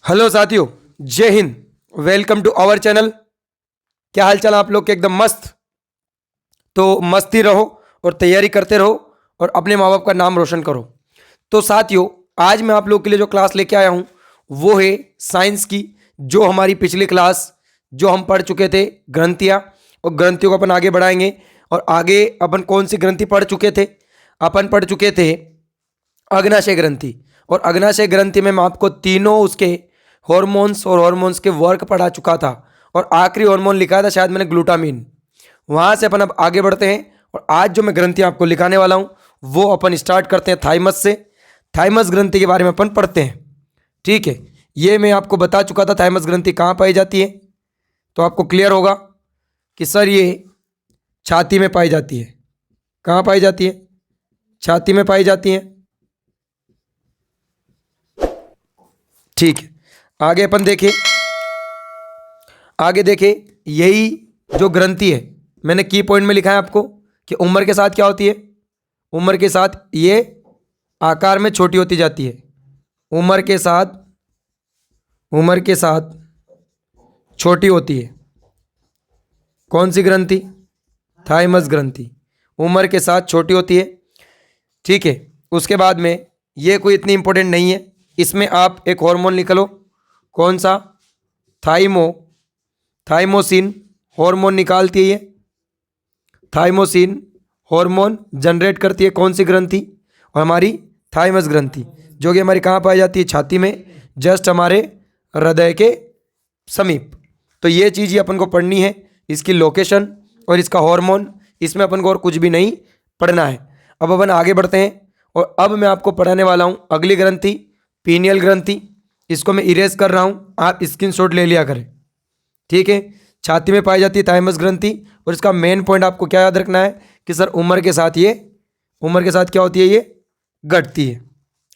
Hello साथियों, जय हिंद। Welcome to our channel. क्या हाल चाल आप लोग के? एकदम मस्त। तो मस्ती रहो और तैयारी करते रहो और अपने माँ बाप का नाम रोशन करो। तो साथियों, आज मैं आप लोग के लिए जो क्लास लेके आया हूँ वो है साइंस की। जो हमारी पिछली क्लास जो हम पढ़ चुके थे ग्रंथियाँ, और ग्रंथियों को अपन आगे बढ़ाएंगे। और आगे अपन कौन सी ग्रंथि पढ़ चुके थे? अपन पढ़ चुके थे अग्नाशय ग्रंथि। और अग्नाशय ग्रंथि में मैं आपको तीनों उसके हॉर्मोन्स और हॉर्मोन्स के वर्क पढ़ा चुका था। और आखिरी हार्मोन लिखा था शायद मैंने ग्लूटामिन। वहां से अपन अब आगे बढ़ते हैं और आज जो मैं ग्रंथि आपको लिखाने वाला हूं वो अपन स्टार्ट करते हैं थाइमस से। थाइमस ग्रंथि के बारे में अपन पढ़ते हैं। ठीक है, ये मैं आपको बता चुका था थाइमस ग्रंथि कहाँ पाई जाती है। तो आपको क्लियर होगा कि सर ये छाती में पाई जाती है। कहाँ पाई जाती है? छाती में पाई जाती है। ठीक है, आगे अपन देखें। आगे देखें, यही जो ग्रंथि है मैंने की पॉइंट में लिखा है आपको कि उम्र के साथ क्या होती है। उम्र के साथ ये आकार में छोटी होती जाती है। उम्र के साथ छोटी होती है। कौन सी ग्रंथि? थाइमस ग्रंथि। उम्र के साथ छोटी होती है। ठीक है, उसके बाद में ये कोई इतनी इंपॉर्टेंट नहीं है। इसमें आप एक हार्मोन लिख लो। कौन सा? थाइमोसिन हार्मोन निकालती है ये। थाइमोसिन हार्मोन जनरेट करती है कौन सी ग्रंथि? और हमारी थाइमस ग्रंथि, जो कि हमारी कहाँ पाई जाती है? छाती में, जस्ट हमारे हृदय के समीप। तो ये चीज़ ही अपन को पढ़नी है, इसकी लोकेशन और इसका हार्मोन। इसमें अपन को और कुछ भी नहीं पढ़ना है। अब अपन आगे बढ़ते हैं और अब मैं आपको पढ़ाने वाला हूँ अगली ग्रंथि, पीनियल ग्रंथि। इसको मैं इरेज कर रहा हूँ, आप स्क्रीनशॉट ले लिया करें। ठीक है, छाती में पाई जाती है थाइमस ग्रंथि। और इसका मेन पॉइंट आपको क्या याद रखना है कि सर उम्र के साथ क्या होती है? ये घटती है।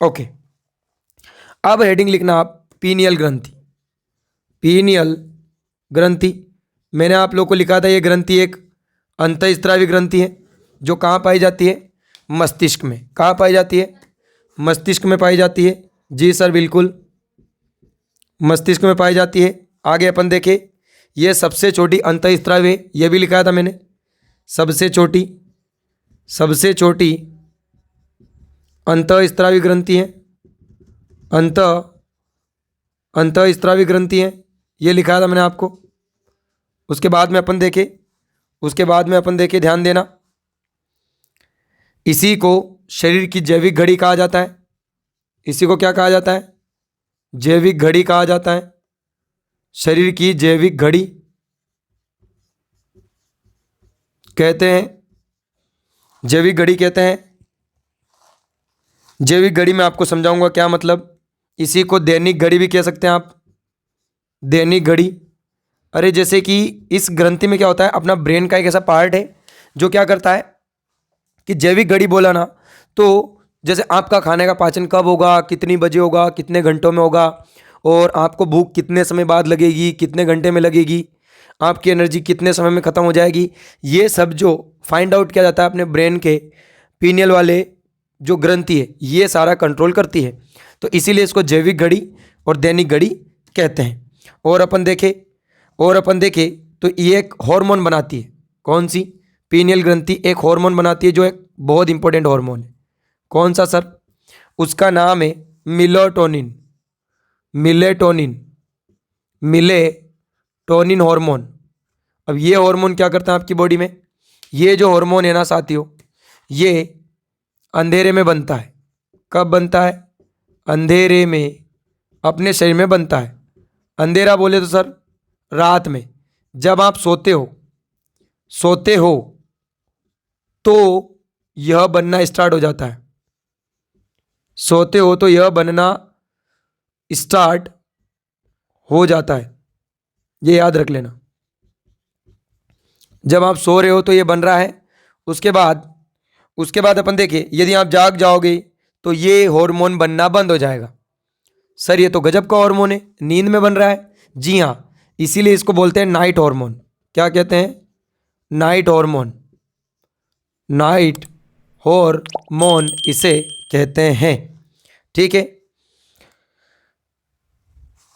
ओके, अब हेडिंग लिखना आप पीनियल ग्रंथि। पीनियल ग्रंथि मैंने आप लोग को लिखा था, ये ग्रंथि एक अंतःस्रावी ग्रंथि है जो कहाँ पाई जाती है? मस्तिष्क में। कहाँ पाई जाती है? मस्तिष्क में पाई जाती है। जी सर, बिल्कुल मस्तिष्क में पाई जाती है। आगे अपन देखें, ये सबसे छोटी अंतःस्रावी है, ये भी लिखा था मैंने। सबसे छोटी अंतःस्रावी ग्रंथि है। अंतःस्रावी ग्रंथि है, ये लिखा था मैंने आपको। उसके बाद में अपन देखें, ध्यान देना। इसी को शरीर की जैविक घड़ी कहा जाता है। इसी को क्या कहा जाता है? जैविक घड़ी कहा जाता है। शरीर की जैविक घड़ी कहते हैं। जैविक घड़ी कहते हैं। जैविक घड़ी में आपको समझाऊंगा क्या मतलब। इसी को दैनिक घड़ी भी कह सकते हैं आप। दैनिक घड़ी। अरे जैसे कि इस ग्रंथि में क्या होता है, अपना ब्रेन का एक ऐसा पार्ट है जो क्या करता है कि जैविक घड़ी बोला ना, तो जैसे आपका खाने का पाचन कब होगा, कितनी बजे होगा, कितने घंटों में होगा, और आपको भूख कितने समय बाद लगेगी, कितने घंटे में लगेगी, आपकी एनर्जी कितने समय में ख़त्म हो जाएगी, ये सब जो फाइंड आउट किया जाता है अपने ब्रेन के पीनियल वाले जो ग्रंथि है, ये सारा कंट्रोल करती है। तो इसीलिए इसको जैविक घड़ी और दैनिक घड़ी कहते हैं। और अपन देखें तो ये एक हार्मोन बनाती है। कौन सी? पीनियल ग्रंथि एक हार्मोन बनाती है जो एक बहुत इंपॉर्टेंट हार्मोन है। कौन सा सर? उसका नाम है मिलेटोनिन। Melatonin hormone. अब ये हार्मोन क्या करता है आपकी बॉडी में? ये जो हार्मोन है ना साथियों, ये अंधेरे में बनता है। कब बनता है? अंधेरे में, अपने शरीर में बनता है। अंधेरा बोले तो सर रात में, जब आप सोते हो तो यह बनना स्टार्ट हो जाता है। सोते हो तो यह बनना स्टार्ट हो जाता है, ये याद रख लेना। जब आप सो रहे हो तो ये बन रहा है। उसके बाद अपन देखिए, यदि आप जाग जाओगे तो ये हार्मोन बनना बंद हो जाएगा। सर ये तो गजब का हार्मोन है, नींद में बन रहा है। जी हाँ, इसीलिए इसको बोलते हैं नाइट हार्मोन। क्या कहते हैं? Night hormone. नाइट हार्मोन इसे कहते हैं। ठीक है,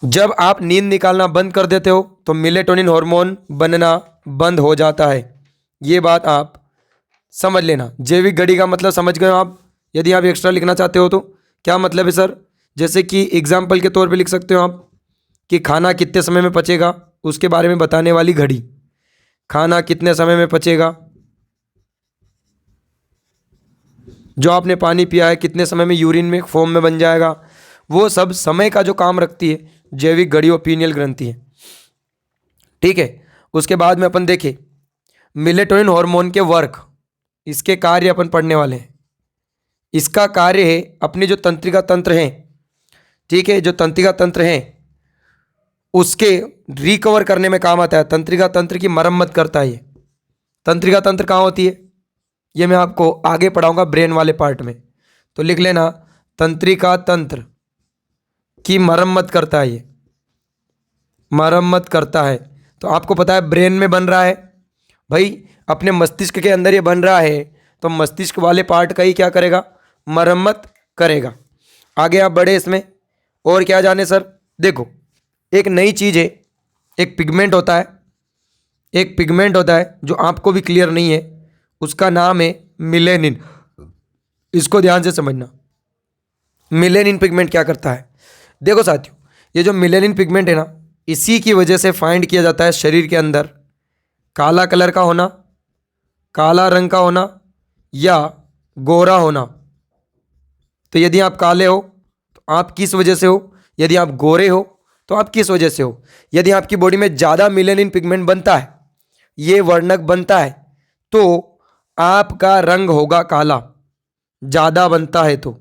जब आप नींद निकालना बंद कर देते हो तो मेलेटोनिन हार्मोन बनना बंद हो जाता है। ये बात आप समझ लेना। जैविक घड़ी का मतलब समझ गए हो आप? यदि आप एक्स्ट्रा लिखना चाहते हो तो क्या मतलब है सर? जैसे कि एग्जाम्पल के तौर पे लिख सकते हो आप कि खाना कितने समय में पचेगा, उसके बारे में बताने वाली घड़ी। खाना कितने समय में पचेगा, जो आपने पानी पिया है कितने समय में यूरिन में फॉर्म में बन जाएगा, वो सब समय का जो काम रखती है जैविक घड़ी और पीनियल ग्रंथि है। ठीक है। उसके बाद में अपन देखें मेलेटोनिन हार्मोन के वर्क, इसके कार्य अपन पढ़ने वाले हैं। इसका कार्य है अपने जो तंत्रिका तंत्र हैं, ठीक है, जो तंत्रिका तंत्र हैं उसके रिकवर करने में काम आता है। तंत्रिका तंत्र की मरम्मत करता है ये। तंत्रिका तंत्र कहाँ होती है ये मैं आपको आगे पढ़ाऊंगा ब्रेन वाले पार्ट में, तो लिख लेना तंत्रिका तंत्र की मरम्मत करता है ये, मरम्मत करता है। तो आपको पता है ब्रेन में बन रहा है भाई, अपने मस्तिष्क के अंदर ये बन रहा है, तो मस्तिष्क वाले पार्ट का ही क्या करेगा, मरम्मत करेगा। आगे आप बढ़े इसमें और क्या जाने सर? देखो एक नई चीज़ है, एक पिगमेंट होता है, एक पिगमेंट होता है जो आपको भी क्लियर नहीं है, उसका नाम है मिलेनिन। इसको ध्यान से समझना। मिलेनिन पिगमेंट क्या करता है? देखो साथियों, ये जो मिलेनिन पिगमेंट है ना, इसी की वजह से फाइंड किया जाता है शरीर के अंदर काला कलर का होना, काला रंग का होना या गोरा होना। तो यदि आप काले हो तो आप किस वजह से हो, यदि आप गोरे हो तो आप किस वजह से हो। यदि आपकी बॉडी में ज़्यादा मिलेनिन पिगमेंट बनता है, ये वर्णक बनता है, तो आपका रंग होगा काला। ज़्यादा बनता है तो,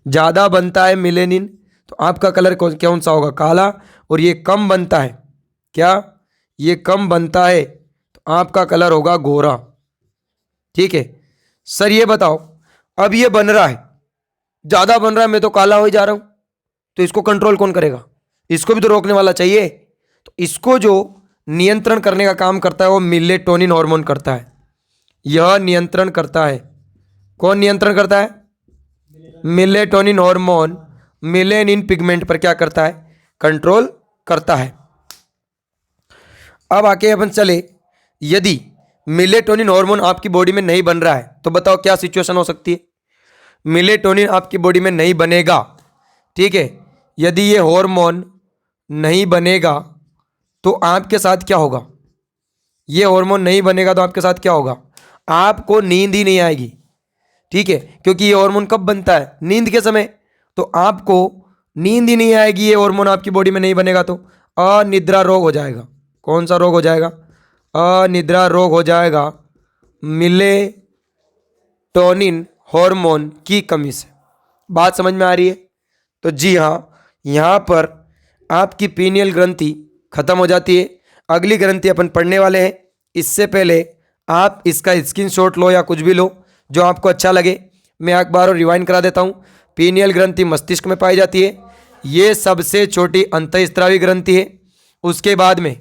ज़्यादा बनता है मिलेनिन तो आपका कलर कौन सा होगा, काला। और ये कम बनता है, क्या ये कम बनता है तो आपका कलर होगा गोरा। ठीक है सर, ये बताओ अब ये बन रहा है, ज़्यादा बन रहा है, मैं तो काला हो ही जा रहा हूं, तो इसको कंट्रोल कौन करेगा? इसको भी तो रोकने वाला चाहिए। तो इसको जो नियंत्रण करने का काम करता है वो मेलेटोनिन हार्मोन करता है। यह नियंत्रण करता है। कौन नियंत्रण करता है? मेलेटोनिन हार्मोन मेलेनिन पिगमेंट पर क्या करता है, कंट्रोल करता है। अब आके अपन चले, यदि मेलेटोनिन हार्मोन आपकी बॉडी में नहीं बन रहा है तो बताओ क्या सिचुएशन हो सकती है? मेलेटोनिन आपकी बॉडी में नहीं बनेगा, ठीक है, यदि ये हार्मोन नहीं बनेगा तो आपके साथ क्या होगा? ये हार्मोन नहीं बनेगा तो आपके साथ क्या होगा? आपको नींद ही नहीं आएगी। ठीक है, क्योंकि ये हार्मोन कब बनता है? नींद के समय। तो आपको नींद ही नहीं आएगी, ये हार्मोन आपकी बॉडी में नहीं बनेगा तो अनिद्रा रोग हो जाएगा। कौन सा रोग हो जाएगा? अनिद्रा रोग हो जाएगा मेलेटोनिन हार्मोन की कमी से। बात समझ में आ रही है? तो जी हाँ, यहाँ पर आपकी पीनियल ग्रंथि खत्म हो जाती है। अगली ग्रंथि अपन पढ़ने वाले हैं। इससे पहले आप इसका स्क्रीनशॉट लो या कुछ भी लो जो आपको अच्छा लगे। मैं एक बार और रिवाइंड करा देता हूँ। पीनियल ग्रंथि मस्तिष्क में पाई जाती है, ये सबसे छोटी अंतःस्रावी ग्रंथि है। उसके बाद में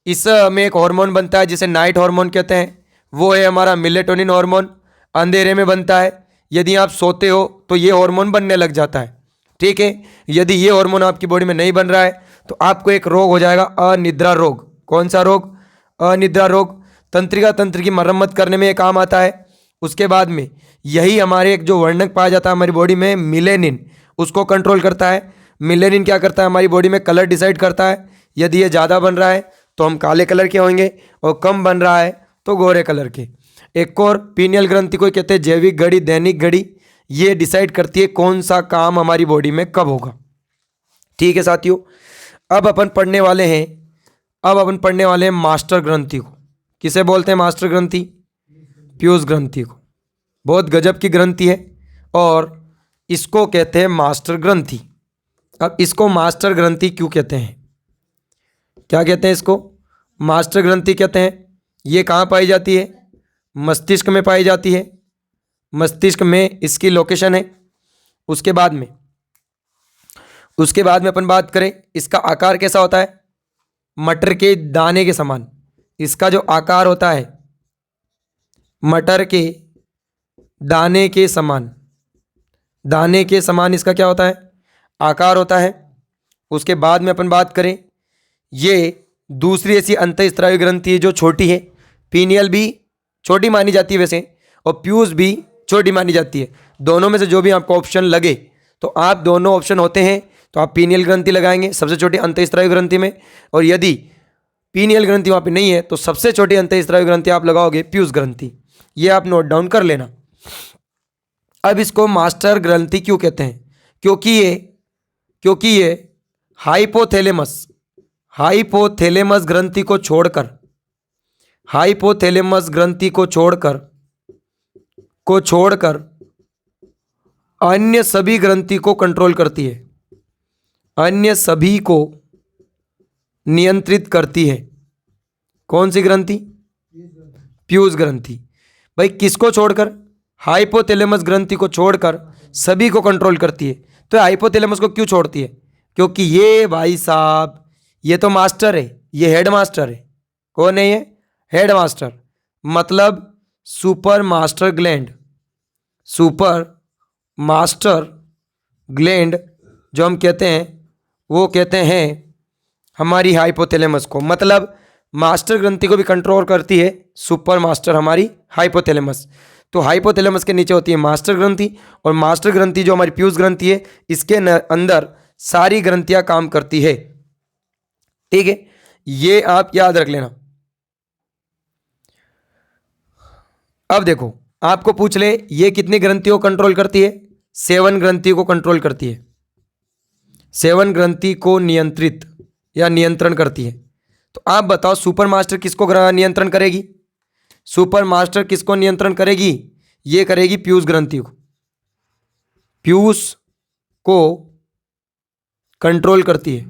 इसमें एक हार्मोन बनता है जिसे नाइट हार्मोन कहते हैं, वो है हमारा मेलेटोनिन हार्मोन। अंधेरे में बनता है, यदि आप सोते हो तो ये हार्मोन बनने लग जाता है। ठीक है, यदि ये हार्मोन आपकी बॉडी में नहीं बन रहा है तो आपको एक रोग हो जाएगा अनिद्रा रोग। कौन सा रोग? अनिद्रा रोग। तंत्रिका तंत्र की मरम्मत करने में ये काम आता है। उसके बाद में यही हमारे एक जो वर्णक पाया जाता है हमारी बॉडी में मिलेनिन, उसको कंट्रोल करता है। मिलेनिन क्या करता है? हमारी बॉडी में कलर डिसाइड करता है। यदि ये ज़्यादा बन रहा है तो हम काले कलर के होंगे और कम बन रहा है तो गोरे कलर के। एक और पीनियल ग्रंथि को कहते हैं जैविक घड़ी, दैनिक घड़ी। ये डिसाइड करती है कौन सा काम हमारी बॉडी में कब होगा। ठीक है साथियों, अब अपन पढ़ने वाले हैं मास्टर ग्रंथि को। किसे बोलते हैं मास्टर ग्रंथि? पीयूष ग्रंथि को। बहुत गजब की ग्रंथि है और इसको कहते हैं मास्टर ग्रंथि। अब इसको मास्टर ग्रंथि क्यों कहते हैं? क्या कहते हैं इसको? मास्टर ग्रंथि कहते हैं। ये कहाँ पाई जाती है? मस्तिष्क में पाई जाती है। मस्तिष्क में इसकी लोकेशन है। उसके बाद में अपन बात करें, इसका आकार कैसा होता है? मटर के दाने के समान इसका जो आकार होता है, मटर के दाने के समान, दाने के समान इसका क्या होता है? आकार होता है। उसके बाद में अपन बात करें, ये दूसरी ऐसी अंतःस्त्रावी ग्रंथि है जो छोटी है। पीनियल भी छोटी मानी जाती है वैसे, और प्यूस भी छोटी मानी जाती है। दोनों में से जो भी आपको ऑप्शन लगे, तो आप दोनों ऑप्शन होते हैं तो आप पीनियल ग्रंथि लगाएंगे सबसे छोटी अंतःस्त्रावी ग्रंथि में, और यदि पीनियल ग्रंथि वहाँ पे नहीं है तो सबसे छोटी अंतःस्त्रावी ग्रंथि आप लगाओगे प्यूस ग्रंथि। ये आप नोट डाउन कर लेना। अब इसको मास्टर ग्रंथि क्यों कहते हैं? क्योंकि ये हाइपोथैलेमस ग्रंथि को छोड़कर अन्य सभी ग्रंथि को कंट्रोल करती है, अन्य सभी को नियंत्रित करती है। कौन सी ग्रंथि? प्यूस ग्रंथि। भाई किसको छोड़कर? हाइपोथैलेमस ग्रंथि को छोड़कर सभी को कंट्रोल करती है। तो हाइपोथैलेमस को क्यों छोड़ती है? क्योंकि ये भाई साहब, ये तो मास्टर है, ये हेड मास्टर है। कौन है ये? हेड मास्टर, मतलब सुपर मास्टर ग्लैंड जो हम कहते हैं, वो कहते हैं हमारी हाइपोथैलेमस को। मतलब मास्टर ग्रंथि को भी कंट्रोल करती है सुपर मास्टर हमारी हाइपोथैलेमस। तो हाइपोथैलेमस के नीचे होती है मास्टर ग्रंथि, और मास्टर ग्रंथि जो हमारी प्यूस ग्रंथि है, इसके अंदर सारी ग्रंथियां काम करती है। ठीक है, ये आप याद रख लेना। अब देखो, आपको पूछ ले ये कितनी ग्रंथियों को कंट्रोल करती है? 7 ग्रंथियों को कंट्रोल करती है। 7 ग्रंथि को नियंत्रित या नियंत्रण करती है। तो आप बताओ सुपर मास्टर किसको नियंत्रण करेगी? सुपर मास्टर किसको नियंत्रण करेगी? ये करेगी प्यूस ग्रंथि को। प्यूस को कंट्रोल करती है।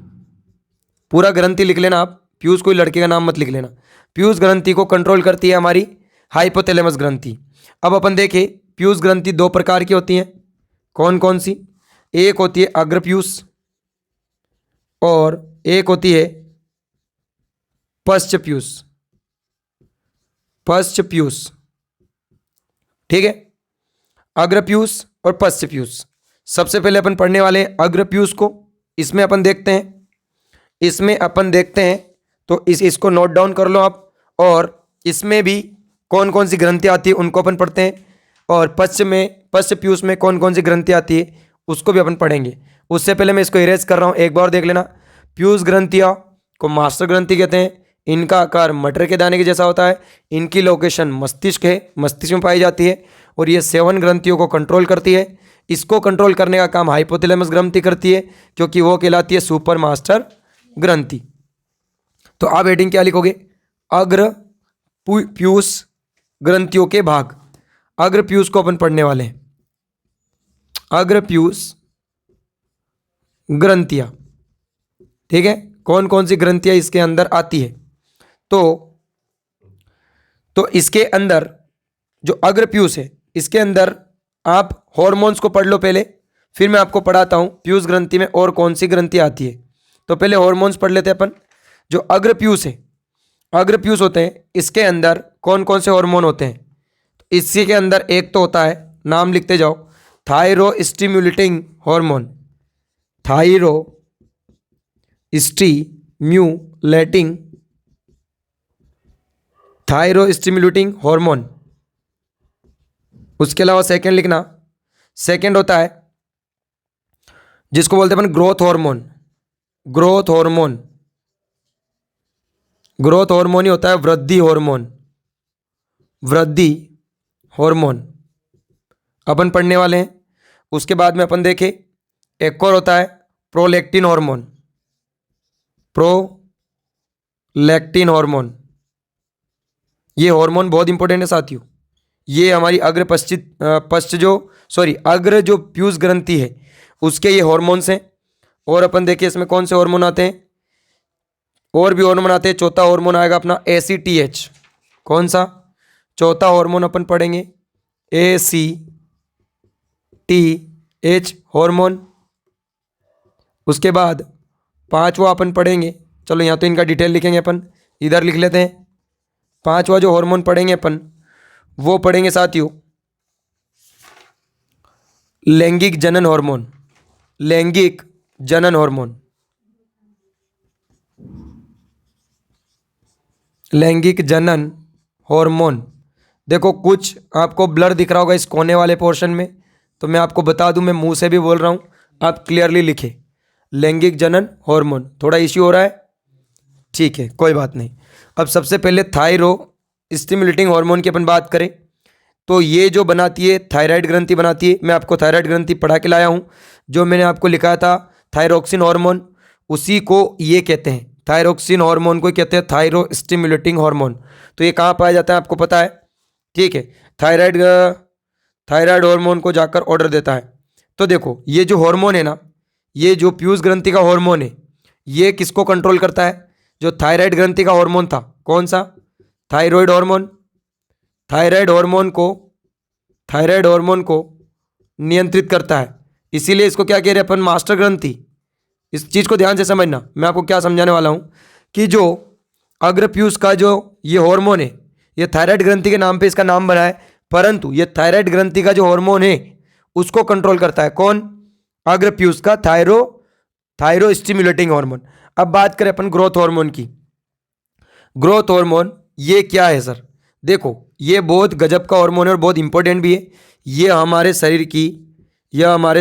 पूरा ग्रंथि लिख लेना आप, प्यूस कोई लड़के का नाम मत लिख लेना। प्यूस ग्रंथि को कंट्रोल करती है हमारी हाइपोथैलेमस ग्रंथि। अब अपन देखें, प्यूस ग्रंथि 2 प्रकार की होती हैं। कौन कौन सी? एक होती है अग्रप्यूस और एक होती है पश्चप्यूस। ठीक है, अग्रप्यूस और पश्चप्यूस। सबसे पहले अपन पढ़ने वाले हैं अग्रप्यूस को। इसमें अपन देखते हैं, तो इसको नोट डाउन कर लो आप। और इसमें भी कौन कौन सी ग्रंथि आती है उनको अपन पढ़ते हैं, और पश्चप्यूस में कौन कौन सी ग्रंथि आती है उसको भी अपन पढ़ेंगे। उससे पहले मैं इसको इरेज कर रहा हूँ, एक बार देख लेना। प्यूस ग्रंथियाँ को मास्टर ग्रंथि कहते हैं। इनका आकार मटर के दाने के जैसा होता है। इनकी लोकेशन मस्तिष्क है, मस्तिष्क में पाई जाती है, और ये 7 ग्रंथियों को कंट्रोल करती है। इसको कंट्रोल करने का काम हाइपोथैलेमस ग्रंथि करती है, क्योंकि वो कहलाती है सुपर मास्टर ग्रंथि। तो आप हेडिंग क्या लिखोगे? अग्र प्यूस ग्रंथियों के भाग। अग्र प्यूस को अपन पढ़ने वाले हैं। अग्र प्यूस ग्रंथियां, ठीक है, कौन कौन सी ग्रंथियां इसके अंदर आती है? तो इसके अंदर जो अग्रप्यूस है, इसके अंदर आप हॉर्मोन्स को पढ़ लो पहले, फिर मैं आपको पढ़ाता हूं प्यूस ग्रंथि में और कौन सी ग्रंथि आती है। तो पहले हॉर्मोन्स पढ़ लेते हैं अपन। जो अग्रप्यूस है, अग्रप्यूस होते हैं, इसके अंदर कौन कौन से हॉर्मोन होते हैं? तो इसी के अंदर एक तो होता है, नाम लिखते जाओ, थायरोस्टिम्युलेटिंग हार्मोन। थायरोस्टिम्युलेटिंग हार्मोन। उसके अलावा सेकंड लिखना, सेकंड होता है जिसको बोलते हैं अपन ग्रोथ हार्मोन। ग्रोथ हार्मोन ही होता है वृद्धि हार्मोन अपन पढ़ने वाले हैं। उसके बाद में अपन देखें, एक और होता है प्रोलैक्टिन हार्मोन। ये हार्मोन बहुत इंपॉर्टेंट है साथियों। ये हमारी अग्र जो प्यूस ग्रंथि है उसके ये हार्मोन्स हैं। और अपन देखिए इसमें कौन से हार्मोन आते हैं, और भी हार्मोन आते हैं। चौथा हार्मोन आएगा अपना ACTH। कौन सा? चौथा हार्मोन अपन पढ़ेंगे ACTH हार्मोन। उसके बाद पांचवा अपन पढ़ेंगे, चलो यहाँ तो इनका डिटेल लिखेंगे अपन, इधर लिख लेते हैं। पांचवा जो हार्मोन पढ़ेंगे अपन, वो पढ़ेंगे साथियों लैंगिक जनन हार्मोन। लैंगिक जनन हार्मोन। देखो कुछ आपको ब्लर दिख रहा होगा इस कोने वाले पोर्शन में, तो मैं आपको बता दूं, मैं मुंह से भी बोल रहा हूं, आप क्लियरली लिखें लैंगिक जनन हार्मोन। थोड़ा इश्यू हो रहा है, ठीक है कोई बात नहीं। अब सबसे पहले थायरो स्टिमुलेटिंग हार्मोन की अपन बात करें तो ये जो बनाती है थायराइड ग्रंथि बनाती है। मैं आपको थायराइड ग्रंथि पढ़ा के लाया हूँ, जो मैंने आपको लिखा था थायरोक्सिन हार्मोन, उसी को ये कहते हैं, थायरोक्सिन हार्मोन को कहते हैं थायरो स्टिमुलेटिंग हार्मोन। तो ये कहाँ पाया जाता है आपको पता है, ठीक है। थायराइड थायराइड हार्मोन को जाकर ऑर्डर देता है। तो देखो ये जो हार्मोन है ना, ये जो पीयूष ग्रंथि का हार्मोन है, ये किसको कंट्रोल करता है, जो थायराइड ग्रंथि का हार्मोन था, कौन सा, थायराइड हार्मोन। थायराइड हार्मोन को नियंत्रित करता है, इसीलिए इसको क्या कह रहे हैं अपन, मास्टर ग्रंथि। इस चीज़ को ध्यान से समझना, मैं आपको क्या समझाने वाला हूँ कि जो अग्रपीयूष का जो ये हार्मोन है, ये थायराइड ग्रंथि के नाम पे इसका नाम बना है, परंतु ये थायराइड ग्रंथि का जो हार्मोन है उसको कंट्रोल करता है कौन, अग्रपीयूष का थायरो स्टिमुलेटिंग हार्मोन। अब बात करें अपन ग्रोथ हार्मोन की। ग्रोथ हार्मोन ये क्या है सर, देखो ये बहुत गजब का हार्मोन है और बहुत इंपॉर्टेंट भी है। ये हमारे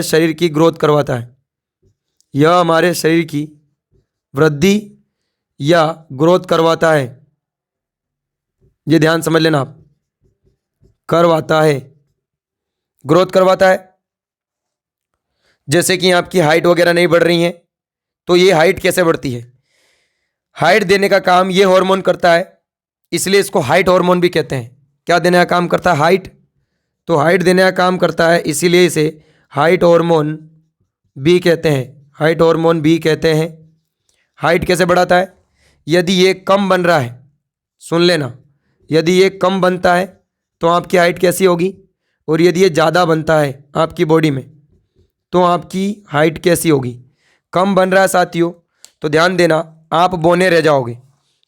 शरीर की ग्रोथ करवाता है, यह हमारे शरीर की वृद्धि या ग्रोथ करवाता है, ये ध्यान समझ लेना आप, करवाता है, ग्रोथ करवाता है। जैसे कि आपकी हाइट वगैरह नहीं बढ़ रही है, तो ये हाइट कैसे बढ़ती है, हाइट देने का काम ये हार्मोन करता है, इसलिए इसको हाइट हार्मोन भी कहते हैं। क्या देने का काम करता है, हाइट, तो हाइट देने का काम करता है, इसीलिए इसे हाइट हार्मोन भी कहते हैं, हाइट हार्मोन भी कहते हैं। हाइट कैसे बढ़ाता है, यदि ये कम बन रहा है, सुन लेना, यदि ये कम बनता है तो आपकी हाइट कैसी होगी, और यदि ये ज़्यादा बनता है आपकी बॉडी में तो आपकी हाइट कैसी होगी। कम बन रहा है साथियों, तो ध्यान देना, आप बौने रह जाओगे।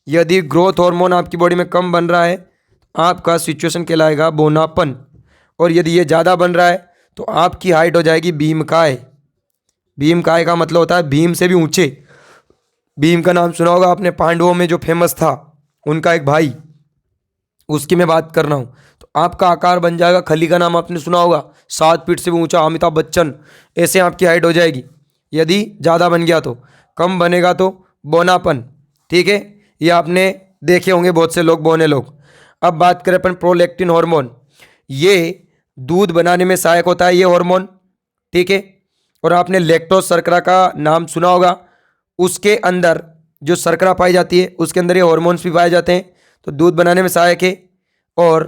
यदि ग्रोथ हार्मोन आपकी बॉडी में कम बन रहा है, आपका सिचुएशन कहलाएगा बौनापन, और यदि ये ज़्यादा बन रहा है तो आपकी हाइट हो जाएगी भीमकाय। भीमकाय का मतलब होता है भीम से भी ऊंचे। भीम का नाम सुना होगा आपने, पांडवों में जो फेमस था, उनका एक भाई, उसकी मैं बात कर रहा हूँ। तो आपका आकार बन जाएगा, खली का नाम आपने सुना होगा, 7 फीट से भी ऊंचा अमिताभ बच्चन, ऐसे आपकी हाइट हो जाएगी यदि ज़्यादा बन गया तो। कम बनेगा तो बौनापन, ठीक है, ये आपने देखे होंगे बहुत से लोग, बौने लोग। अब बात करें अपन प्रोलैक्टिन हार्मोन, ये दूध बनाने में सहायक होता है ये हार्मोन, ठीक है। और आपने लैक्टोज शर्करा का नाम सुना होगा, उसके अंदर जो शर्करा पाई जाती है उसके अंदर ये हार्मोन्स भी पाए जाते हैं, तो दूध बनाने में सहायक है। और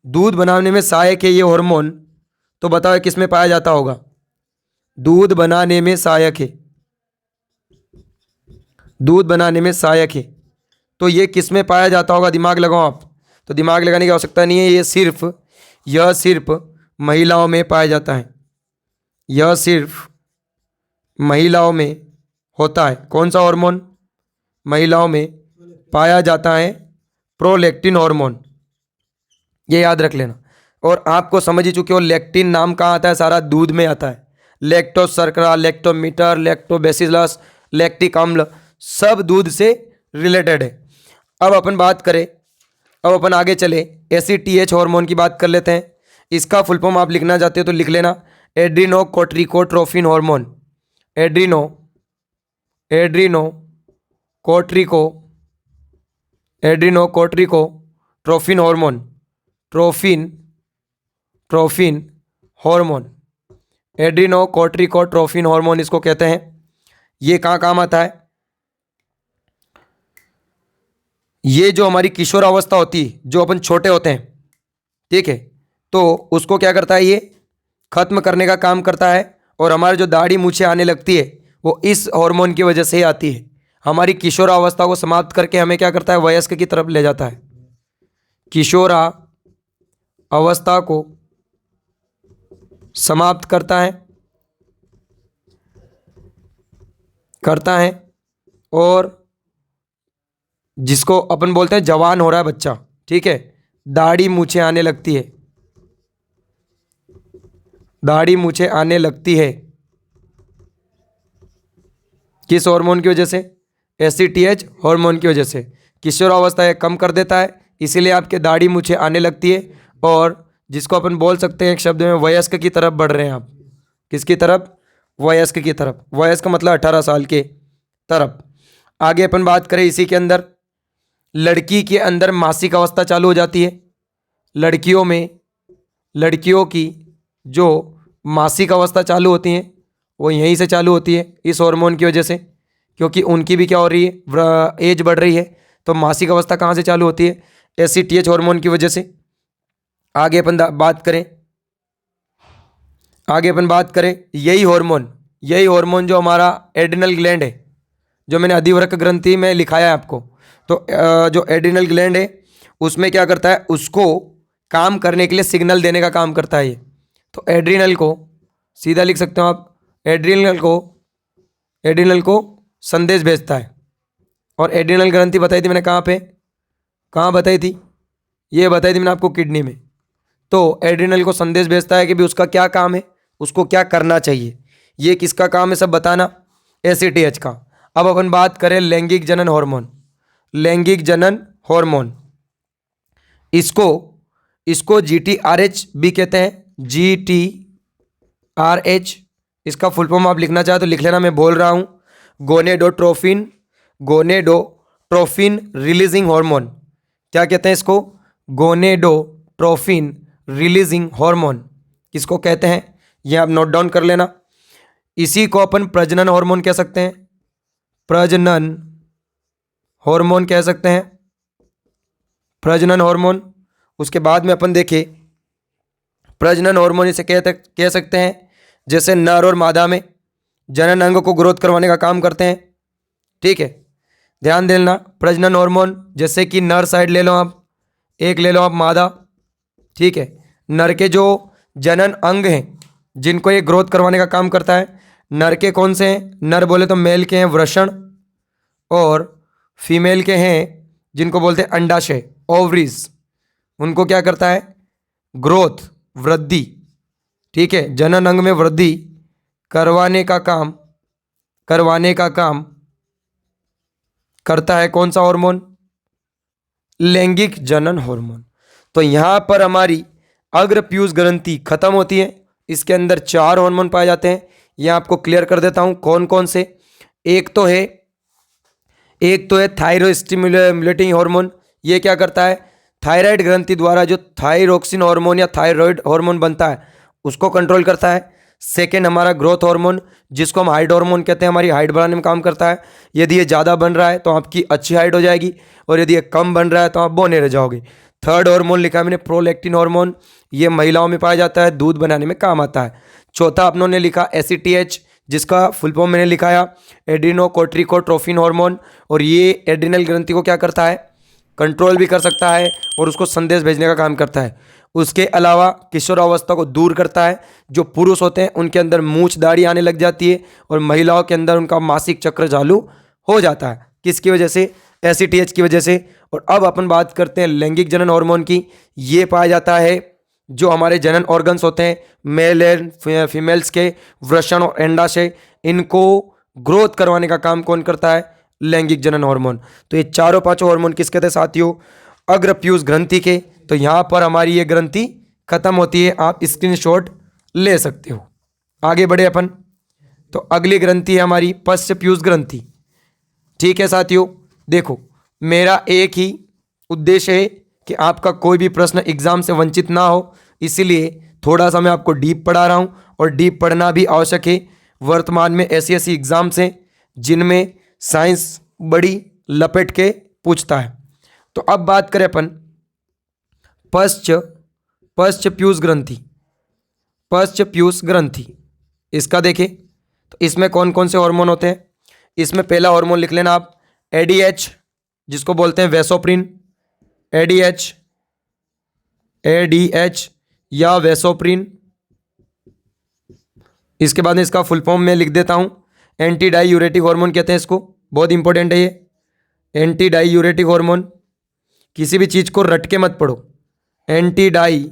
दूध बनाने में सहायक है ये हार्मोन, तो बताओ किस में पाया जाता होगा, दूध बनाने में सहायक है, दूध बनाने में सहायक है, तो ये किस में पाया जाता होगा, दिमाग लगाओ आप। तो दिमाग लगाने की आवश्यकता नहीं है, यह सिर्फ महिलाओं में पाया जाता है, यह सिर्फ महिलाओं में होता है। कौन सा हार्मोन, महिलाओं में पाया जाता है प्रोलैक्टिन हार्मोन, ये याद रख लेना। और आपको समझ ही चुके हो लैक्टिन नाम कहाँ आता है, सारा दूध में आता है। लैक्टोज शर्करा, लैक्टोमीटर, लैक्टोबैसिलस, लैक्टिक अम्ल, सब दूध से रिलेटेड है। अब अपन बात करें, अब अपन आगे चले, ACTH हार्मोन की बात कर लेते हैं। इसका फुल फॉर्म आप लिखना चाहते हो तो लिख लेना, एड्रीनोकोर्टिकोट्रोफिन हार्मोन। एड्रीनोकोर्टिकोट्रोफिन हार्मोन, ट्रोफिन हार्मोन, एड्रीनोकोर्टिकोट्रोफिन हार्मोन इसको कहते हैं। ये कहाँ काम आता है, ये जो हमारी किशोरावस्था होती है, जो अपन छोटे होते हैं, ठीक है, तो उसको क्या करता है, ये खत्म करने का काम करता है। और हमारी जो दाढ़ी मूछें आने लगती है वो इस हार्मोन की वजह से ही आती है। हमारी किशोरावस्था को समाप्त करके हमें क्या करता है, वयस्क की तरफ ले जाता है। किशोरावस्था को समाप्त करता है और जिसको अपन बोलते हैं जवान हो रहा है बच्चा, ठीक है, दाढ़ी मूछें आने लगती है, दाढ़ी मूछें आने लगती है, किस हार्मोन की वजह से, ACTH हार्मोन की वजह से। किशोरावस्था ये कम कर देता है, इसीलिए आपके दाढ़ी मूछें आने लगती है और जिसको अपन बोल सकते हैं एक शब्द में वयस्क की तरफ बढ़ रहे हैं आप। किसकी तरफ? वयस्क की तरफ। वयस्क मतलब 18 साल के तरफ। आगे अपन बात करें इसी के अंदर, लड़की के अंदर मासिक अवस्था चालू हो जाती है। लड़कियों में, लड़कियों की जो मासिक अवस्था चालू होती हैं वो यहीं से चालू होती है इस हार्मोन की वजह से, क्योंकि उनकी भी क्या हो रही है, एज बढ़ रही है। तो मासिक अवस्था कहाँ से चालू होती है? ACTH हार्मोन की वजह से। आगे अपन बात करें, यही हार्मोन जो हमारा एड्रिनल ग्लैंड है, जो मैंने अधिवृक्क ग्रंथि में लिखाया है आपको, तो जो एड्रिनल ग्लैंड है उसमें क्या करता है, उसको काम करने के लिए सिग्नल देने का काम करता है ये। तो एड्रिनल को सीधा लिख सकते हो आप, एड्रिनल को संदेश भेजता है। और एड्रिनल ग्रंथि बताई थी मैंने कहाँ बताई थी? ये बताई थी मैंने आपको, किडनी में। तो एड्रिनल को संदेश भेजता है कि भी उसका क्या काम है, उसको क्या करना चाहिए। ये किसका काम है सब बताना? ACTH का। अब अपन बात करें लैंगिक जनन हार्मोन। लैंगिक जनन हार्मोन, इसको GTRH भी कहते हैं। GTRH, इसका फुल फॉर्म आप लिखना चाहे तो लिख लेना, मैं बोल रहा हूँ। Gonadotrophin releasing hormone. क्या कहते हैं इसको? गोनेडोट्रोफिन रिलीजिंग हार्मोन किसको कहते हैं, ये आप नोट डाउन कर लेना। इसी को अपन प्रजनन हार्मोन कह सकते हैं, प्रजनन हार्मोन कह सकते हैं, प्रजनन हार्मोन। उसके बाद में अपन देखें प्रजनन हार्मोन इसे कह सकते हैं जैसे नर और मादा में जनन अंग को ग्रोथ करवाने का काम करते हैं। ठीक है, ध्यान देना। प्रजनन हार्मोन जैसे कि नर साइड ले लो आप, एक ले लो आप मादा। ठीक है, नर के जो जनन अंग हैं जिनको ये ग्रोथ करवाने का काम करता है, नर के कौन से हैं? नर बोले तो मेल के हैं वृषण, और फीमेल के हैं जिनको बोलते हैं अंडाशय, ओवरीज। उनको क्या करता है? ग्रोथ, वृद्धि। ठीक है, जनन अंग में वृद्धि करवाने का काम करता है कौन सा हार्मोन? लैंगिक जनन हार्मोन। तो यहां पर हमारी अग्रपीयूष ग्रंथि खत्म होती है। इसके अंदर 4 हार्मोन पाए जाते हैं, यह आपको क्लियर कर देता हूं कौन कौन से। एक तो है थायराइड स्टिमुलेटिंग हार्मोन। ये क्या करता है? थायराइड ग्रंथि द्वारा जो थायरोक्सिन हार्मोन या थायराइड हार्मोन बनता है उसको कंट्रोल करता है। सेकेंड हमारा ग्रोथ हार्मोन, जिसको हम हाइट हार्मोन कहते हैं, हमारी हाइट बढ़ाने में काम करता है। यदि ये ज़्यादा बन रहा है तो आपकी अच्छी हाइट हो जाएगी, और यदि ये कम बन रहा है तो आप बौने रह जाओगे। थर्ड हार्मोन लिखा है मैंने प्रोलैक्टिन हार्मोन, ये महिलाओं में पाया जाता है, दूध बनाने में काम आता है। चौथा अपनों ने लिखा ACTH, जिसका फुल फॉर्म मैंने लिखाया एड्रिनोकोर्टिकोट्रोफिन हार्मोन, और ये एड्रिनल ग्रंथि को क्या करता है? कंट्रोल भी कर सकता है और उसको संदेश भेजने का काम करता है। उसके अलावा किशोरावस्था को दूर करता है। जो पुरुष होते हैं उनके अंदर मूछ दाढ़ी आने लग जाती है, और महिलाओं के अंदर उनका मासिक चक्र चालू हो जाता है। किसकी वजह से? ACTH की वजह से। और अब अपन बात करते हैं लैंगिक जनन हार्मोन की। ये पाया जाता है जो हमारे जनन ऑर्गन्स होते हैं, मेल एंड फीमेल्स के वृषण और अंडाशय, इनको ग्रोथ करवाने का काम कौन करता है? लैंगिक जनन हार्मोन। तो ये चारों पांचों हार्मोन किसके थे साथियों? अग्रपीयूष ग्रंथि के। तो यहां पर हमारी ये ग्रंथि खत्म होती है, आप स्क्रीनशॉट ले सकते हो। आगे बढ़े अपन, तो अगली ग्रंथि है हमारी पश्चपीयूष ग्रंथि। ठीक है साथियों, देखो मेरा एक ही उद्देश्य है कि आपका कोई भी प्रश्न एग्जाम से वंचित ना हो, इसीलिए थोड़ा सा मैं आपको डीप पढ़ा रहा हूं, और डीप पढ़ना भी आवश्यक है। वर्तमान में ऐसी एग्जाम्स हैं जिनमें साइंस बड़ी लपेट के पूछता है। तो अब बात करें अपन पश्चपीयूष ग्रंथि, इसका देखें तो इसमें कौन कौन से हार्मोन होते हैं। इसमें पहला हार्मोन लिख लेना आप ADH, जिसको बोलते हैं वैसोप्रिन। ADH या वैसोप्रिन। इसके बाद में इसका फुल फॉर्म में लिख देता हूं, एंटी डाईयूरेटिक हार्मोन कहते हैं इसको, बहुत इंपॉर्टेंट है ये। एंटी डाईयूरेटिक हार्मोन, किसी भी चीज़ को रट के मत पढ़ो। एंटी डाई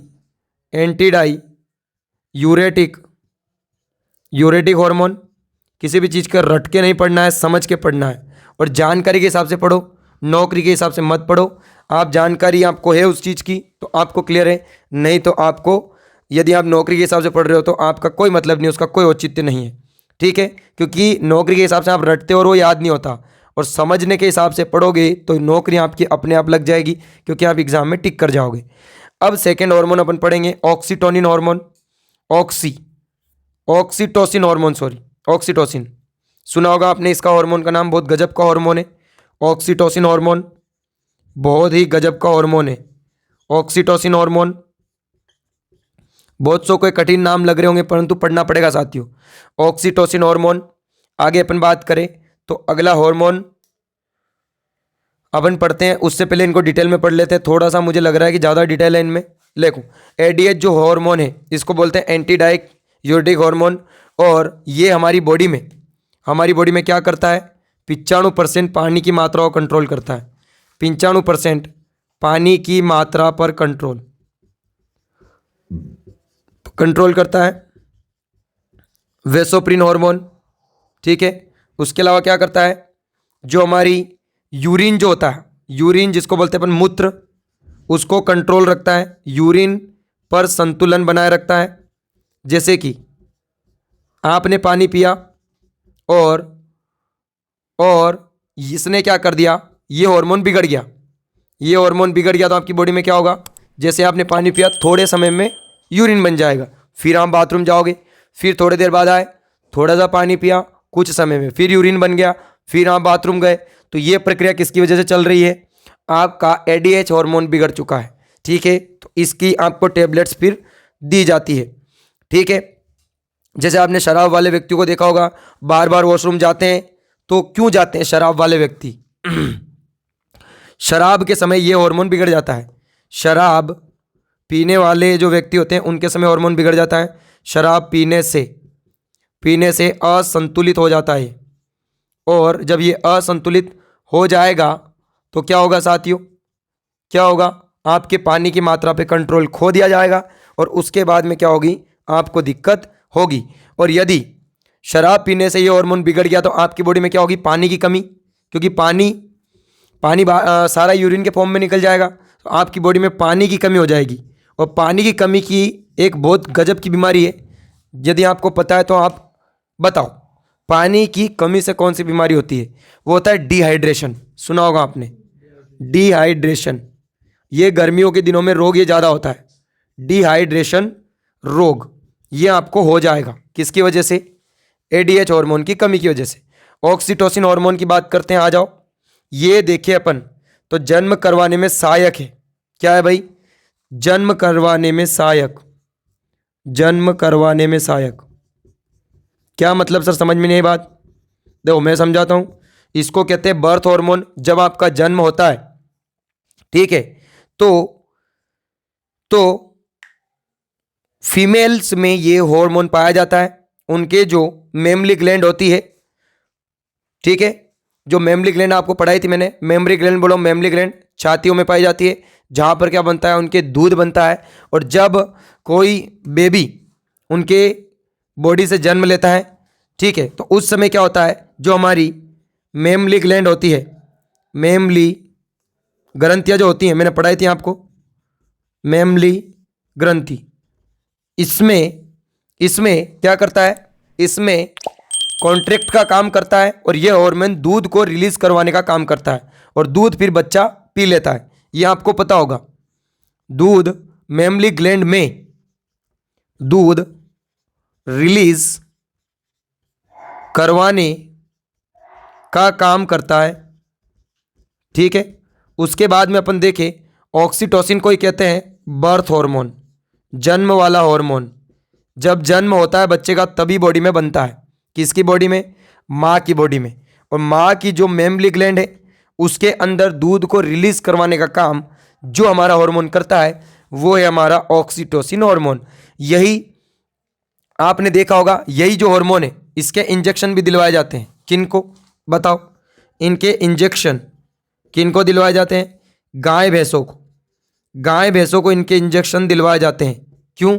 यूरेटिक हार्मोन, किसी भी चीज़ का रट के नहीं पढ़ना है, समझ के पढ़ना है, और जानकारी के हिसाब से पढ़ो। नौकरी के हिसाब से मत पढ़ो। आप जानकारी आपको है उस चीज़ की तो आपको क्लियर है, नहीं तो आपको, यदि आप नौकरी के हिसाब से पढ़ रहे हो तो आपका कोई मतलब नहीं, उसका कोई औचित्य नहीं है। ठीक है, क्योंकि नौकरी के हिसाब से आप रटते हो और वो याद नहीं होता, और समझने के हिसाब से पढ़ोगे तो नौकरी आपकी अपने आप लग जाएगी, क्योंकि आप एग्जाम में टिक कर जाओगे। अब सेकेंड हार्मोन अपन पढ़ेंगे oxytonin hormone. Oxytocin hormone, sorry oxytocin, सुना होगा आपने इसका हार्मोन का नाम, बहुत गजब का हार्मोन है ऑक्सीटोसिन हार्मोन, बहुत ही गजब का हार्मोन है ऑक्सीटोसिन हार्मोन। बहुत सौ कोई कठिन नाम लग रहे होंगे परंतु पढ़ना पड़ेगा साथियों, ऑक्सीटोसिन हार्मोन। आगे अपन बात करें तो अगला हार्मोन अपन पढ़ते हैं, उससे पहले इनको डिटेल में पढ़ लेते हैं। थोड़ा सा मुझे लग रहा है कि ज़्यादा डिटेल है इनमें। देखो, एडीएच जो हार्मोन है इसको बोलते हैं एंटी डाययूरेटिक हार्मोन, और ये हमारी बॉडी में क्या करता है, 95% पानी की मात्रा को कंट्रोल करता है। 95% पानी की मात्रा पर कंट्रोल करता है। वेसोप्रिन हार्मोन, ठीक है। उसके अलावा क्या करता है, जो हमारी यूरिन जो होता है, यूरिन जिसको बोलते हैं अपन मूत्र, उसको कंट्रोल रखता है, यूरिन पर संतुलन बनाए रखता है। जैसे कि आपने पानी पिया और इसने क्या कर दिया, ये हार्मोन बिगड़ गया, ये हार्मोन बिगड़ गया तो आपकी बॉडी में क्या होगा, जैसे आपने पानी पिया थोड़े समय में यूरिन बन जाएगा, फिर आप बाथरूम जाओगे, फिर थोड़ी देर बाद आए, थोड़ा सा पानी पिया, कुछ समय में फिर यूरिन बन गया, फिर आप बाथरूम गए। तो ये प्रक्रिया किसकी वजह से चल रही है, आपका एडीएच हार्मोन बिगड़ चुका है। ठीक है, तो इसकी आपको टेबलेट्स फिर दी जाती है। ठीक है, जैसे आपने शराब वाले व्यक्ति को देखा होगा, बार बार वॉशरूम जाते हैं, तो क्यों जाते हैं शराब वाले व्यक्ति शराब के समय ये हार्मोन बिगड़ जाता है। शराब पीने वाले जो व्यक्ति होते हैं उनके समय हार्मोन बिगड़ जाता है, शराब पीने से असंतुलित हो जाता है, और जब ये असंतुलित हो जाएगा तो क्या होगा साथियों, क्या होगा, आपके पानी की मात्रा पे कंट्रोल खो दिया जाएगा, और उसके बाद में क्या होगी, आपको दिक्कत होगी। और यदि शराब पीने से ये हार्मोन बिगड़ गया तो आपकी बॉडी में क्या होगी, पानी की कमी, क्योंकि पानी सारा यूरिन के फॉर्म में निकल जाएगा, तो आपकी बॉडी में पानी की कमी हो जाएगी। और पानी की कमी की एक बहुत गजब की बीमारी है, यदि आपको पता है तो आप बताओ, पानी की कमी से कौन सी बीमारी होती है, वो होता है डिहाइड्रेशन। सुना होगा आपने, डिहाइड्रेशन, ये गर्मियों के दिनों में रोग ये ज़्यादा होता है, डिहाइड्रेशन रोग ये आपको हो जाएगा, किसकी वजह से, एडीएच हार्मोन की कमी की वजह से। ऑक्सीटोसिन हार्मोन की बात करते हैं, आ जाओ। ये देखिए अपन, तो जन्म करवाने में सहायक है, क्या है भाई, जन्म करवाने में सहायक, जन्म करवाने में सहायक, क्या मतलब सर, समझ में नहीं आई बात, देखो मैं समझाता हूं। इसको कहते हैं बर्थ हार्मोन। जब आपका जन्म होता है, ठीक है, तो फीमेल्स में ये हार्मोन पाया जाता है, उनके जो मेमरी ग्लैंड होती है, ठीक है, जो मेमरी ग्लैंड आपको पढ़ाई थी मैंने, मेमरी ग्लैंड बोलो, मेमरी ग्लैंड छातियों में पाई जाती है, जहाँ पर क्या बनता है, उनके दूध बनता है। और जब कोई बेबी उनके बॉडी से जन्म लेता है, ठीक है, तो उस समय क्या होता है, जो हमारी मेमरी ग्लैंड होती है, मेमरी ग्रंथियाँ जो होती हैं, मैंने पढ़ाई थी आपको, मेमरी ग्रंथि, इसमें क्या करता है, इसमें कॉन्ट्रैक्ट का काम करता है, और यह हार्मोन दूध को रिलीज करवाने का काम करता है, और दूध फिर बच्चा पी लेता है। यह आपको पता होगा, दूध मेमरी ग्लैंड में दूध रिलीज करवाने का काम करता है। ठीक है, उसके बाद में अपन देखें, ऑक्सीटोसिन को ही कहते हैं बर्थ हार्मोन, जन्म वाला हार्मोन। जब जन्म होता है बच्चे का तभी बॉडी में बनता है, किसकी बॉडी में, माँ की बॉडी में। और माँ की जो मेमरी ग्लैंड है उसके अंदर दूध को रिलीज करवाने का काम जो हमारा हार्मोन करता है वो है हमारा ऑक्सीटोसिन हार्मोन। यही आपने देखा होगा, यही जो हार्मोन है इसके इंजेक्शन भी दिलवाए जाते हैं, किनको बताओ, इनके इंजेक्शन किनको दिलवाए जाते हैं, गाय भैंसों को, गाय भैंसों को इनके इंजेक्शन दिलवाए जाते हैं। क्यों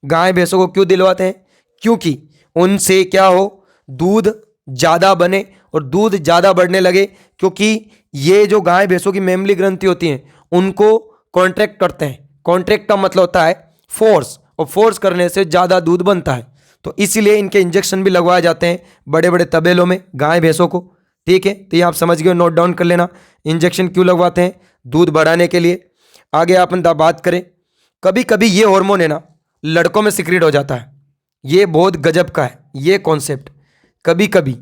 गाय भैंसों को क्यों दिलवाते हैं, क्योंकि उनसे क्या हो, दूध ज़्यादा बने और दूध ज़्यादा बढ़ने लगे, क्योंकि ये जो गाय भैंसों की मेमली ग्रंथि होती हैं उनको कॉन्ट्रैक्ट करते हैं। कॉन्ट्रैक्ट का मतलब होता है फोर्स, और फोर्स करने से ज़्यादा दूध बनता है। तो इसीलिए इनके इंजेक्शन भी लगवाए जाते हैं बड़े बड़े तबेलों में गाय भैंसों को। ठीक है, तो ये आप समझ गए, नोट डाउन कर लेना, इंजेक्शन क्यों लगवाते हैं, दूध बढ़ाने के लिए। आगे अपन बात करें, कभी कभी ये हार्मोन है ना लड़कों में सिक्रीट हो जाता है। ये बहुत गजब का है ये कॉन्सेप्ट, कभी कभी।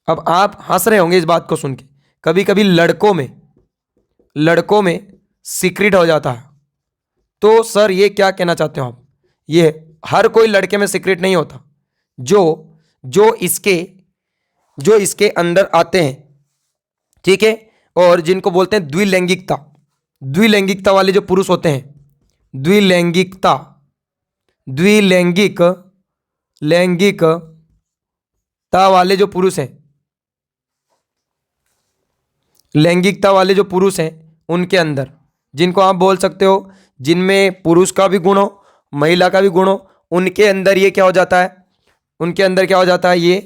अब आप हंस रहे होंगे इस बात को सुन के, कभी कभी लड़कों में सिक्रीट हो जाता है। तो सर ये क्या कहना चाहते हो आप? ये हर कोई लड़के में सिक्रेट नहीं होता। जो जो इसके अंदर आते हैं, ठीक है, और जिनको बोलते हैं द्विलैंगिकता वाले जो पुरुष होते हैं, लैंगिकता वाले जो पुरुष हैं, लैंगिकता वाले जो पुरुष हैं उनके अंदर, जिनको आप बोल सकते हो जिनमें पुरुष का भी गुण हो महिला का भी गुण हो, उनके अंदर ये क्या हो जाता है, ये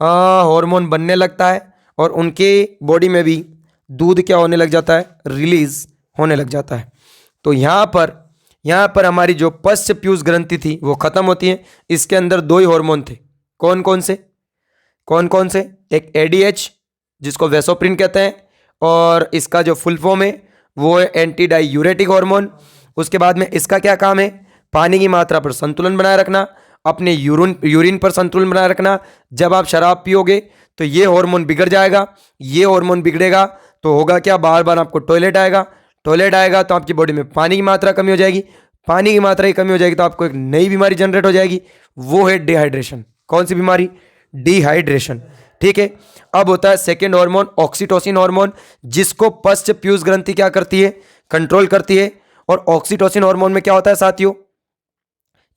हार्मोन बनने लगता है और उनके बॉडी में भी दूध क्या होने लग जाता है, रिलीज होने लग जाता है। तो यहाँ पर हमारी जो पश्च पीयूष ग्रंथि थी वो खत्म होती है। इसके अंदर दो ही हार्मोन थे, कौन कौन से? एक एडीएच जिसको वेसोप्रिन कहते हैं, और इसका जो फुल फॉर्म है वो है एंटी डायूरेटिक हार्मोन। उसके बाद में इसका क्या काम है, पानी की मात्रा पर संतुलन बनाए रखना, अपने यूरिन पर संतुलन बनाए रखना। जब आप शराब पियोगे तो ये हार्मोन बिगड़ जाएगा, ये हार्मोन बिगड़ेगा तो होगा क्या, बार बार आपको टॉयलेट आएगा तो आपकी बॉडी में पानी की मात्रा कमी हो जाएगी, पानी की मात्रा ही कमी हो जाएगी तो आपको एक नई बीमारी जनरेट हो जाएगी, वो है डिहाइड्रेशन। कौन सी बीमारी? डिहाइड्रेशन। ठीक है, अब होता है सेकेंड हार्मोन ऑक्सीटोसिन हार्मोन, जिसको पश्च पीयूष ग्रंथि क्या करती है, कंट्रोल करती है। और ऑक्सीटोसिन हार्मोन में क्या होता है साथियों,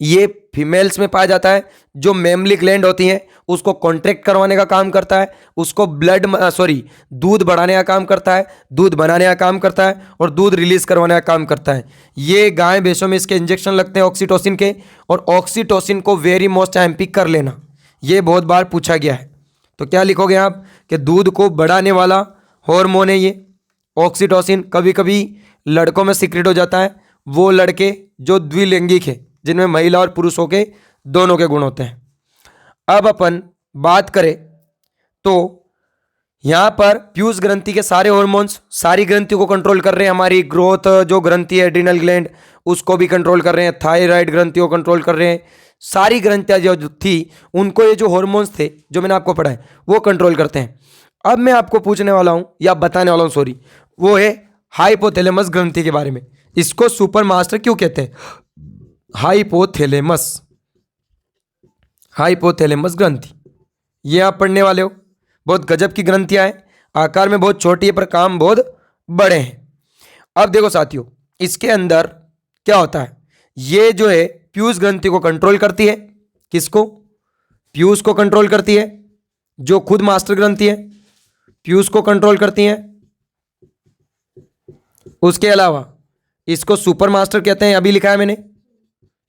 ये फीमेल्स में पाया जाता है, जो मेमली ग्लैंड होती हैं उसको कॉन्ट्रैक्ट करवाने का काम करता है, उसको दूध बढ़ाने का काम करता है, दूध बनाने का काम करता है, और दूध रिलीज करवाने का काम करता है। ये गाय भैंसों में इसके इंजेक्शन लगते हैं ऑक्सीटोसिन के। और ऑक्सीटोसिन को वेरी मोस्ट एमपी कर लेना, ये बहुत बार पूछा गया है। तो क्या लिखोगे आप कि दूध को बढ़ाने वाला हार्मोन है ये ऑक्सीटोसिन। कभी कभी लड़कों में सिक्रेट हो जाता है, वो लड़के जो द्विलैंगिक है, जिनमें महिला और पुरुषों के दोनों के गुण होते हैं। अब अपन बात करें तो यहाँ पर पीयूष ग्रंथि के सारे हार्मोन्स सारी ग्रंथि को कंट्रोल कर रहे हैं। हमारी ग्रोथ जो ग्रंथि है एड्रिनल ग्लैंड, उसको भी कंट्रोल कर रहे हैं, थायराइड ग्रंथि को कंट्रोल कर रहे हैं। सारी ग्रंथियाँ जो थी उनको ये जो हार्मोन्स थे जो मैंने आपको पढ़ाए वो कंट्रोल करते हैं। अब मैं आपको पूछने वाला हूँ या बताने वाला हूँ, सॉरी, वो है हाइपोथैलेमस ग्रंथि के बारे में। इसको सुपर मास्टर क्यों कहते हैं? हाइपोथैलेमस ग्रंथि, ये आप पढ़ने वाले हो। बहुत गजब की ग्रंथियां हैं, आकार में बहुत छोटी है पर काम बहुत बड़े हैं। अब देखो साथियों, इसके अंदर क्या होता है, ये जो है पीयूष ग्रंथि को कंट्रोल करती है। किसको? पीयूष को कंट्रोल करती है, जो खुद मास्टर ग्रंथि है पीयूष को कंट्रोल करती हैं। उसके अलावा इसको सुपर मास्टर कहते हैं, अभी लिखा है मैंने,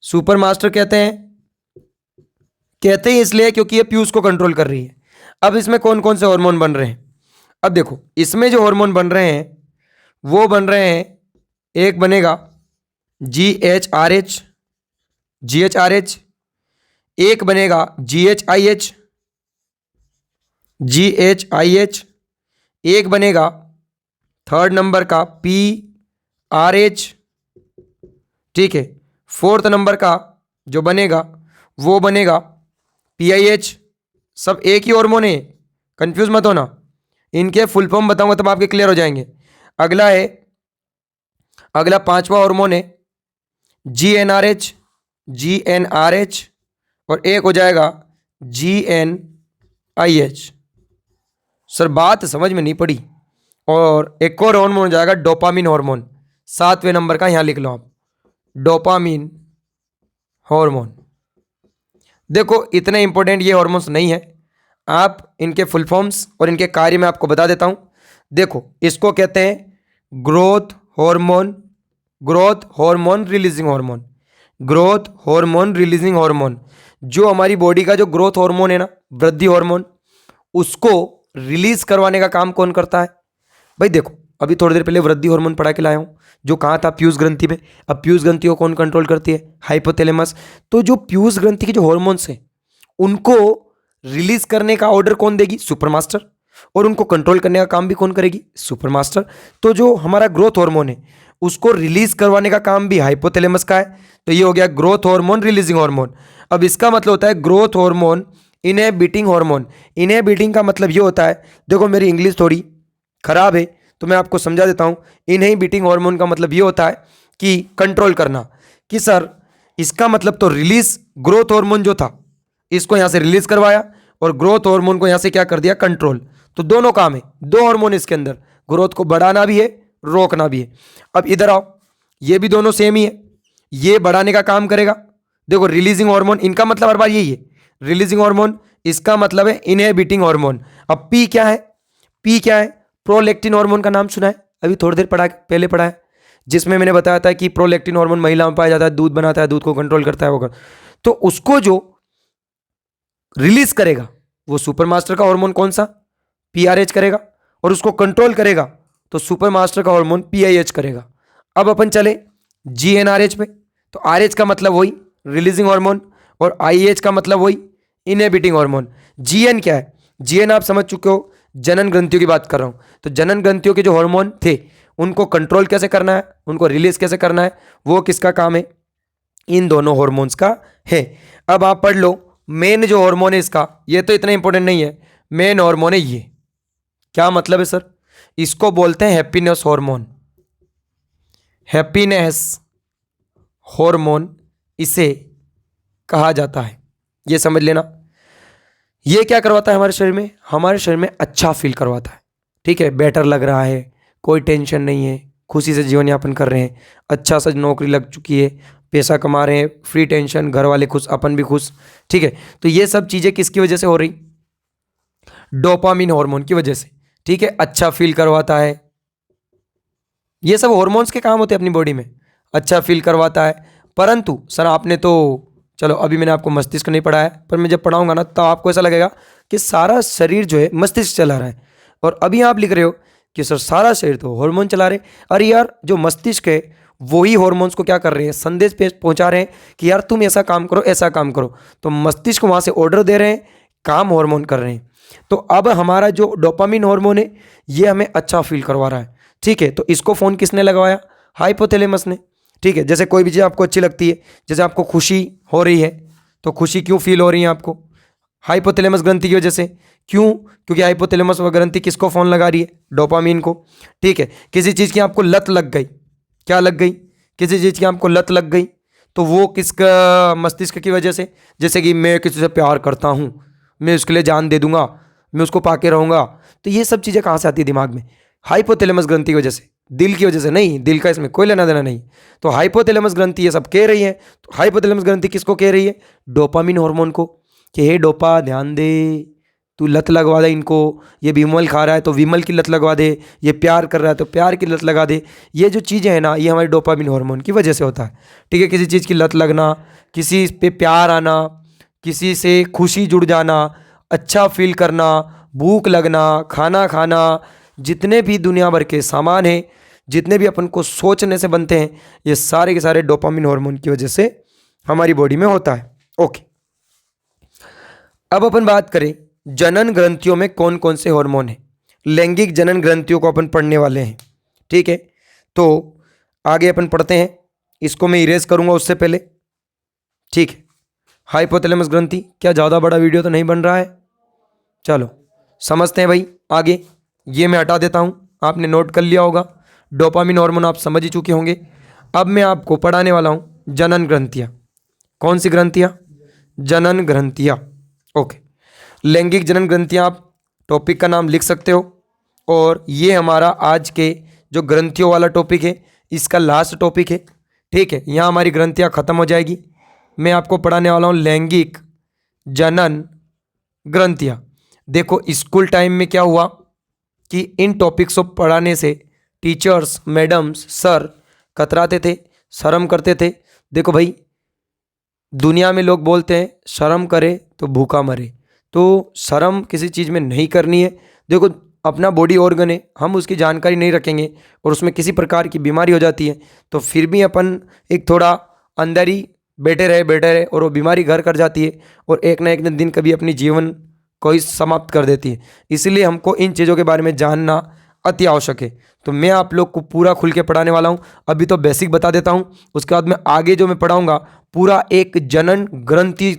सुपर मास्टर कहते हैं इसलिए क्योंकि ये पीयूष को कंट्रोल कर रही है। अब इसमें कौन कौन से हार्मोन बन रहे हैं? अब देखो, इसमें जो हार्मोन बन रहे हैं वो बन रहे हैं, एक बनेगा GHRH, एक बनेगा GHIH, एक बनेगा थर्ड नंबर का PRH, ठीक है। फोर्थ नंबर का जो बनेगा वो बनेगा PIH। सब एक ही हार्मोन है, कंफ्यूज मत होना। इनके फुल फॉर्म बताऊंगा तब आपके क्लियर हो जाएंगे। अगला पांचवा हार्मोन है GnRH, और एक हो जाएगा GnIH। सर बात समझ में नहीं पड़ी। और एक और हार्मोन हो जाएगा डोपामिन हार्मोन, सातवें नंबर का, यहां लिख लो आप, डोपामिन हार्मोन। देखो इतने इंपॉर्टेंट ये हार्मोन्स नहीं है, आप इनके फुल फॉर्म्स और इनके कार्य में आपको बता देता हूं। देखो इसको कहते हैं ग्रोथ हार्मोन रिलीजिंग हार्मोन। जो हमारी बॉडी का जो ग्रोथ हार्मोन है ना, वृद्धि हार्मोन, उसको रिलीज करवाने का काम कौन करता है? भाई देखो, अभी थोड़ी देर पहले वृद्धि हार्मोन पढ़ा के लाया हूं, जो कहाँ था? पीयूष ग्रंथि में। अब पीयूष ग्रंथि को कौन कंट्रोल करती है? हाइपोथैलेमस। तो जो पीयूष ग्रंथि के जो हार्मोन्स हैं उनको रिलीज करने का ऑर्डर कौन देगी? सुपरमास्टर। और उनको कंट्रोल करने का काम भी कौन करेगी? सुपरमास्टर। तो जो हमारा ग्रोथ हार्मोन है उसको रिलीज करवाने का काम भी हाइपोथैलेमस का है। तो ये हो गया ग्रोथ हार्मोन रिलीजिंग हार्मोन। अब इसका मतलब होता है growth hormone inhibiting hormone. Inhibiting का मतलब ये होता है, देखो मेरी इंग्लिश थोड़ी खराब है तो मैं आपको समझा देता हूं। इनहिबिटिंग हार्मोन का मतलब ये होता है कि कंट्रोल करना। कि सर इसका मतलब तो रिलीज, ग्रोथ हार्मोन जो था इसको यहां से रिलीज करवाया और ग्रोथ हार्मोन को यहां से क्या कर दिया? कंट्रोल। तो दोनों काम है, दो हार्मोन इसके अंदर, ग्रोथ को बढ़ाना भी है, रोकना भी है। अब इधर आओ, ये भी दोनों सेम ही है। ये बढ़ाने का काम करेगा, देखो रिलीजिंग हार्मोन, इनका मतलब हर बार यही है, रिलीजिंग हार्मोन, इसका मतलब है इनहिबिटिंग हार्मोन। अब पी क्या है? पी क्या है? प्रोलैक्टिन हार्मोन का नाम सुना है? अभी थोड़ी देर पहले पढ़ा है, जिसमें मैंने बताया था कि प्रोलैक्टिन हार्मोन महिला में पाया जाता है, दूध बनाता है, दूध को कंट्रोल करता है वो तो उसको जो रिलीज करेगा वो सुपरमास्टर का हार्मोन कौन सा? पीआरएच करेगा। और उसको कंट्रोल करेगा तो सुपरमास्टर का हार्मोन पीआईएच करेगा। अब अपन चले जीएनआरएच पे। तो आरएच का मतलब वही रिलीजिंग हार्मोन और आईएच का मतलब वही इनहिबिटिंग हार्मोन। जीएन क्या है? जीएन आप समझ चुके हो, जनन ग्रंथियों की बात कर रहा हूं। तो जनन ग्रंथियों के जो हार्मोन थे उनको कंट्रोल कैसे करना है, उनको रिलीज कैसे करना है, वो किसका काम है? इन दोनों हार्मोन्स का है। अब आप पढ़ लो, मेन जो हार्मोन है इसका, ये तो इतना इंपॉर्टेंट नहीं है, मेन हार्मोन है ये। क्या मतलब है सर? इसको बोलते हैं हैप्पीनेस हार्मोन। हैप्पीनेस हार्मोन इसे कहा जाता है, ये समझ लेना। ये क्या करवाता है हमारे शरीर में? हमारे शरीर में अच्छा फील करवाता है। ठीक है, बेटर लग रहा है, कोई टेंशन नहीं है, खुशी से जीवन यापन कर रहे हैं, अच्छा सा नौकरी लग चुकी है, पैसा कमा रहे हैं, फ्री टेंशन, घर वाले खुश, अपन भी खुश। ठीक है, तो ये सब चीज़ें किसकी वजह से हो रही? डोपामिन हार्मोन की वजह से। ठीक है, अच्छा फील करवाता है। ये सब हार्मोन्स के काम होते हैं अपनी बॉडी में, अच्छा फील करवाता है। परंतु सर आपने तो, चलो अभी मैंने आपको मस्तिष्क नहीं पढ़ाया, पर मैं जब पढ़ाऊंगा ना तो आपको ऐसा लगेगा कि सारा शरीर जो है मस्तिष्क चला रहा है। और अभी आप लिख रहे हो कि सर सारा शरीर तो हार्मोन चला रहे। अरे यार, जो मस्तिष्क है वही हार्मोन्स को क्या कर रहे हैं? संदेश पहुंचा रहे हैं कि यार तुम ऐसा काम करो, ऐसा काम करो। तो मस्तिष्क वहां से ऑर्डर दे रहे हैं, काम हार्मोन कर रहे हैं। तो अब हमारा जो डोपामिन हार्मोन है ये हमें अच्छा फील करवा रहा है। ठीक है, तो इसको फोन किसने लगवाया? हाइपोथैलेमस ने। ठीक है, जैसे कोई भी चीज़ आपको अच्छी लगती है, जैसे आपको खुशी हो रही है, तो खुशी क्यों फील हो रही है आपको? हाइपोथैलेमस ग्रंथि की वजह से। क्यों? क्योंकि हाइपोथैलेमस व ग्रंथि किसको फोन लगा रही है? डोपामीन को। ठीक है, किसी चीज़ की आपको लत लग गई, क्या लग गई? किसी चीज़ की आपको लत लग गई, तो वो किसका? मस्तिष्क की वजह से। जैसे कि मैं किसी से प्यार करता हूँ, मैं उसके लिए जान दे दूंगा, मैं उसको पाके रहूँगा। तो ये सब चीज़ें कहाँ से आती है दिमाग में? हाइपोथैलेमस ग्रंथि की वजह से, दिल की वजह से नहीं। दिल का इसमें कोई लेना देना नहीं। तो हाइपोथैलेमस ग्रंथि ये सब कह रही है। तो हाइपोथैलेमस ग्रंथि किसको कह रही है? डोपामिन हार्मोन को, कि हे डोपा ध्यान दे, तू लत लगवा दे इनको। ये विमल खा रहा है तो विमल की लत लगवा दे, ये प्यार कर रहा है तो प्यार की लत लगा दे। ये जो चीज़ें हैं ना, ये हमारे डोपामिन हार्मोन की वजह से होता है। ठीक है, किसी चीज़ की लत लगना, किसी पे प्यार आना, किसी से खुशी जुड़ जाना, अच्छा फील करना, भूख लगना, खाना खाना, जितने भी दुनिया भर के सामान हैं, जितने भी अपन को सोचने से बनते हैं, ये सारे के सारे डोपामिन हार्मोन की वजह से हमारी बॉडी में होता है। ओके, अब अपन बात करें जनन ग्रंथियों में कौन कौन से हार्मोन हैं। लैंगिक जनन ग्रंथियों को अपन पढ़ने वाले हैं। ठीक है, तो आगे अपन पढ़ते हैं, इसको मैं इरेज करूंगा उससे पहले। ठीक है, हाइपोथैलेमस ग्रंथि, क्या ज़्यादा बड़ा वीडियो तो नहीं बन रहा है? चलो समझते हैं भाई आगे। ये मैं हटा देता हूँ, आपने नोट कर लिया होगा। डोपामिन हार्मोन आप समझ ही चुके होंगे। अब मैं आपको पढ़ाने वाला हूँ जनन ग्रंथियाँ। कौन सी ग्रंथियाँ? जनन ग्रंथियाँ। ओके, लैंगिक जनन ग्रंथियाँ आप टॉपिक का नाम लिख सकते हो। और ये हमारा आज के जो ग्रंथियों वाला टॉपिक है, इसका लास्ट टॉपिक है। ठीक है, यहाँ हमारी ग्रंथियाँ खत्म हो जाएगी। मैं आपको पढ़ाने वाला हूँ लैंगिक जनन ग्रंथियाँ। देखो स्कूल टाइम में क्या हुआ कि इन टॉपिक्स को पढ़ाने से टीचर्स, मैडम्स, सर कतराते थे, शर्म करते थे। देखो भाई, दुनिया में लोग बोलते हैं शर्म करे तो भूखा मरे। तो शर्म किसी चीज़ में नहीं करनी है। देखो अपना बॉडी ऑर्गन है, हम उसकी जानकारी नहीं रखेंगे और उसमें किसी प्रकार की बीमारी हो जाती है तो फिर भी अपन एक थोड़ा अंदर ही बैठे रहे और वो बीमारी घर कर जाती है और एक ना एक दिन कभी अपनी जीवन को ही समाप्त कर देती है। इसलिए हमको इन चीज़ों के बारे में जानना अति आवश्यक है। तो मैं आप लोग को पूरा खुल के पढ़ाने वाला हूँ। अभी तो बेसिक बता देता हूँ, उसके बाद मैं आगे जो मैं पढ़ाऊँगा पूरा एक जनन ग्रंथि,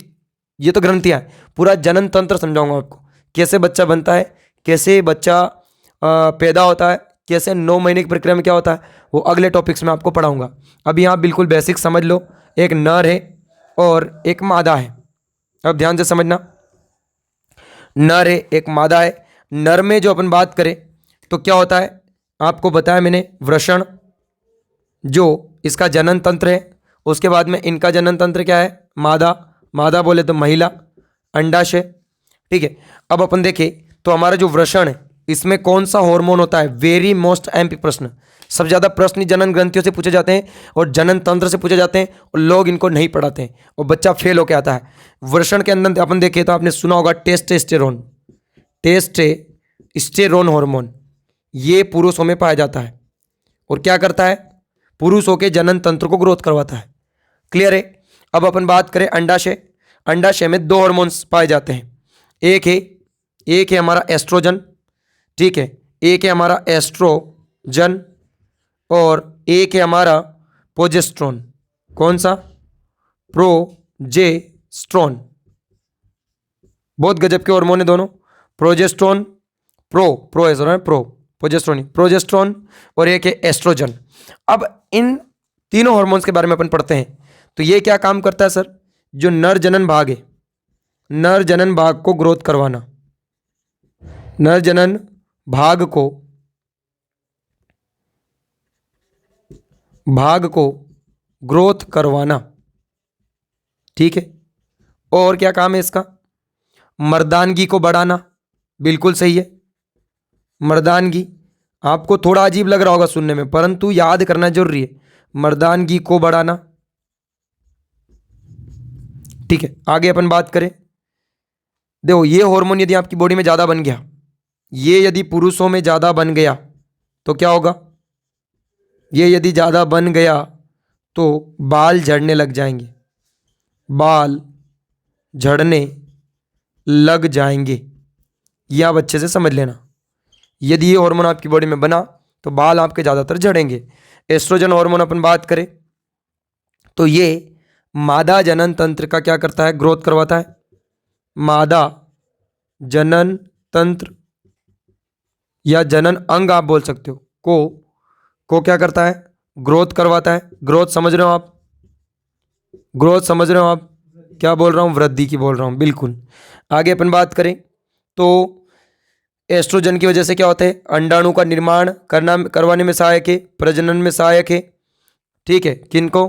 ये तो ग्रंथियाँ है, पूरा जनन तंत्र समझाऊंगा आपको, कैसे बच्चा बनता है, कैसे बच्चा पैदा होता है, कैसे 9 महीने की प्रक्रिया में क्या होता है, वो अगले टॉपिक्स में आपको पढ़ाऊंगा। अभी यहाँ बिल्कुल बेसिक समझ लो, एक नर है और एक मादा है। अब ध्यान से समझना, नर है एक मादा है। नर में जो अपन बात करें तो क्या होता है, आपको बताया मैंने, वृषण जो इसका जनन तंत्र है। उसके बाद में इनका जनन तंत्र क्या है, मादा, मादा बोले तो महिला, अंडाशय। ठीक है, अब अपन देखें तो हमारा जो वृषण है इसमें कौन सा हार्मोन होता है, वेरी मोस्ट एमपी प्रश्न। सबसे ज़्यादा प्रश्न जनन ग्रंथियों से पूछे जाते हैं और जनन तंत्र से पूछे जाते हैं और लोग इनको नहीं पढ़ाते हैं और बच्चा फेल होकर आता है। वृषण के अंदर अपन देखें तो आपने सुना होगा टेस्टोस्टेरोन, टेस्टोस्टेरोन हार्मोन, ये पुरुषों में पाया जाता है और क्या करता है, पुरुषों के जनन तंत्र को ग्रोथ करवाता है। क्लियर है। अब अपन बात करें अंडाशय, अंडाशय में 2 हार्मोन्स पाए जाते हैं, एक है हमारा एस्ट्रोजन, ठीक है, एक है हमारा एस्ट्रोजन और एक है हमारा प्रोजेस्टेरोन। कौन सा, प्रोजेस्टेरोन। बहुत गजब के हार्मोन है दोनों, प्रोजेस्टेरोन, प्रोजेस्टेरोन और एक है एस्ट्रोजन। अब इन तीनों हार्मोन्स के बारे में अपन पढ़ते हैं। तो ये क्या काम करता है सर, जो नर जनन भाग है, नर जनन भाग को ग्रोथ करवाना, नर जनन भाग को ग्रोथ करवाना। ठीक है, और क्या काम है इसका, मर्दानगी को बढ़ाना। बिल्कुल सही है, मर्दानगी। आपको थोड़ा अजीब लग रहा होगा सुनने में, परंतु याद करना जरूरी है, मर्दानगी को बढ़ाना। ठीक है, आगे अपन बात करें, देखो ये हार्मोन यदि आपकी बॉडी में ज़्यादा बन गया, ये यदि पुरुषों में ज़्यादा बन गया तो क्या होगा, ये यदि ज़्यादा बन गया तो बाल झड़ने लग जाएंगे, बाल झड़ने लग जाएंगे। ये आप अच्छे से समझ लेना, यदि ये हार्मोन आपकी बॉडी में बना तो बाल आपके ज़्यादातर झड़ेंगे। एस्ट्रोजन हार्मोन अपन बात करें तो ये मादा जनन तंत्र का क्या करता है, ग्रोथ करवाता है। मादा जनन तंत्र या जनन अंग आप बोल सकते हो, को क्या करता है, ग्रोथ करवाता है। ग्रोथ समझ रहे हो आप, ग्रोथ समझ रहे हो आप, क्या बोल रहा हूँ, वृद्धि की बोल रहा हूँ, बिल्कुल। आगे अपन बात करें तो एस्ट्रोजन की वजह से क्या होता है, अंडाणु का निर्माण करवाने में सहायक है, प्रजनन में सहायक है। ठीक है, किनको,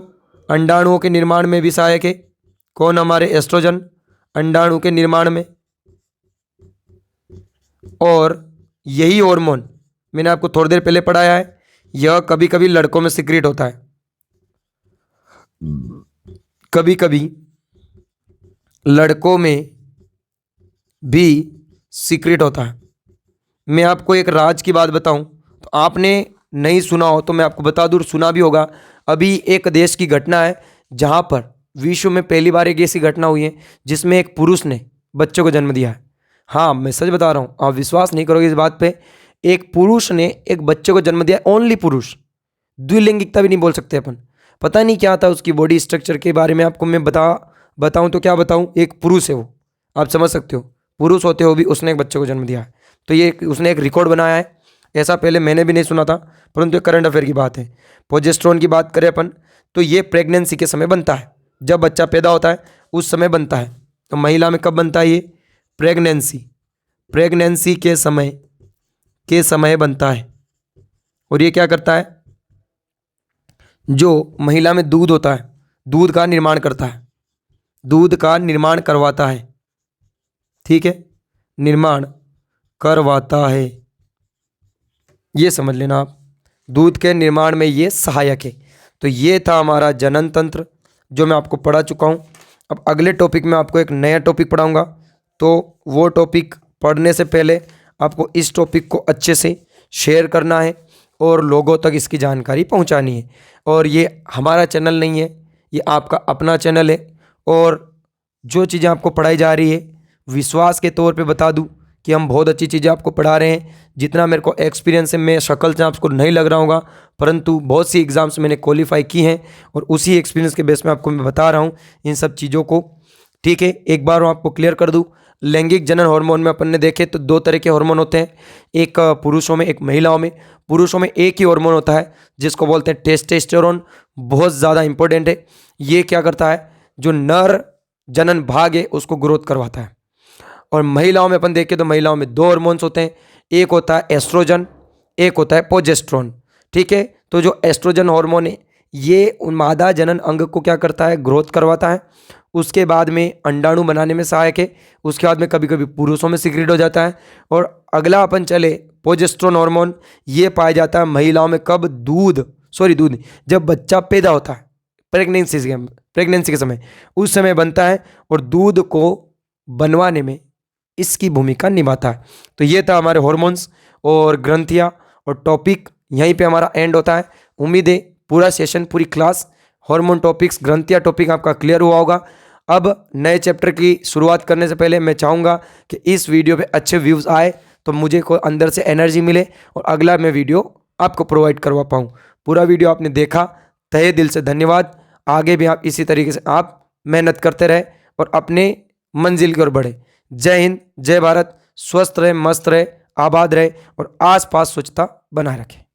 अंडाणुओं के निर्माण में भी सहायक है। कौन, हमारे एस्ट्रोजन, अंडाणु के निर्माण में। और यही हार्मोन मैंने आपको थोड़ी देर पहले पढ़ाया है, यह कभी कभी लड़कों में सीक्रेट होता है, कभी कभी लड़कों में भी सीक्रेट होता है। मैं आपको एक राज की बात बताऊं, तो आपने नहीं सुना हो तो मैं आपको बता दूं, सुना भी होगा। अभी एक देश की घटना है जहां पर विश्व में पहली बार एक ऐसी घटना हुई है जिसमें एक पुरुष ने बच्चे को जन्म दिया है। हाँ, मैं सच बता रहा हूँ, आप विश्वास नहीं करोगे इस बात पे। एक पुरुष ने एक बच्चे को जन्म दिया, ओनली पुरुष, द्विलिंगिकता भी नहीं बोल सकते अपन। पता नहीं क्या था उसकी बॉडी स्ट्रक्चर के बारे में आपको मैं बताऊं तो क्या बताऊं, एक पुरुष है वो, आप समझ सकते हो, पुरुष होते हुए भी उसने एक बच्चे को जन्म दिया है। तो ये उसने एक रिकॉर्ड बनाया है, ऐसा पहले मैंने भी नहीं सुना था, परंतु एक करंट अफेयर की बात है। प्रोजेस्टेरोन की बात करें अपन तो ये प्रेगनेंसी के समय बनता है, जब बच्चा पैदा होता है उस समय बनता है। तो महिला में कब बनता है ये, प्रेगनेंसी के समय बनता है। और ये क्या करता है, जो महिला में दूध होता है, दूध का निर्माण करता है, दूध का निर्माण करवाता है। ठीक है, निर्माण करवाता है, ये समझ लेना आप, दूध के निर्माण में ये सहायक है। तो ये था हमारा जनन तंत्र जो मैं आपको पढ़ा चुका हूँ। अब अगले टॉपिक में आपको एक नया टॉपिक पढ़ाऊँगा, तो वो टॉपिक पढ़ने से पहले आपको इस टॉपिक को अच्छे से शेयर करना है और लोगों तक इसकी जानकारी पहुंचानी है। और ये हमारा चैनल नहीं है, ये आपका अपना चैनल है। और जो चीज़ें आपको पढ़ाई जा रही है, विश्वास के तौर पे बता दूं कि हम बहुत अच्छी चीज़ें आपको पढ़ा रहे हैं। जितना मेरे को एक्सपीरियंस है, मैं शक्ल से आपको नहीं लग रहा होगा, परंतु बहुत सी एग्ज़ाम्स मैंने क्वालिफाई की हैं और उसी एक्सपीरियंस के बेस में आपको मैं बता रहा हूँ इन सब चीज़ों को। ठीक है, एक बार मैं आपको क्लियर कर दूँ। लैंगिक जनन हार्मोन में अपन ने देखे तो 2 तरह के हार्मोन होते हैं, एक पुरुषों में, एक महिलाओं में। पुरुषों में एक ही हार्मोन होता है जिसको बोलते हैं टेस्टोस्टेरोन, बहुत ज़्यादा इंपॉर्टेंट है। ये क्या करता है, जो नर जनन भाग है उसको ग्रोथ करवाता है। और महिलाओं में अपन देखें तो महिलाओं में 2 हार्मोन्स होते हैं, एक होता है एस्ट्रोजन, एक होता है प्रोजेस्टेरोन। ठीक है, तो जो एस्ट्रोजन हार्मोन है ये उन मादा जनन अंग को क्या करता है, ग्रोथ करवाता है। उसके बाद में अंडाणु बनाने में सहायक है। उसके बाद में कभी कभी पुरुषों में सीक्रेट हो जाता है। और अगला अपन चले, प्रोजेस्टेरोन हार्मोन, ये पाया जाता है महिलाओं में कब, दूध जब बच्चा पैदा होता है, प्रेगनेंसी के समय, उस समय बनता है और दूध को बनवाने में इसकी भूमिका निभाता है। तो ये था हमारे हार्मोन्स और ग्रंथियाँ, और टॉपिक यहीं पे हमारा एंड होता है। उम्मीद है पूरा सेशन, पूरी क्लास, हार्मोन टॉपिक्स, ग्रंथियाँ टॉपिक आपका क्लियर हुआ होगा। अब नए चैप्टर की शुरुआत करने से पहले मैं चाहूँगा कि इस वीडियो पे अच्छे व्यूज़ आए तो मुझे को अंदर से एनर्जी मिले और अगला मैं वीडियो आपको प्रोवाइड करवा पाऊँ। पूरा वीडियो आपने देखा, तहे दिल से धन्यवाद। आगे भी आप इसी तरीके से आप मेहनत करते रहे और अपने मंजिल की ओर बढ़े। जय हिंद, जय भारत। स्वस्थ रहे, मस्त रहे, आबाद रहे और आसपास स्वच्छता बनाए रखें।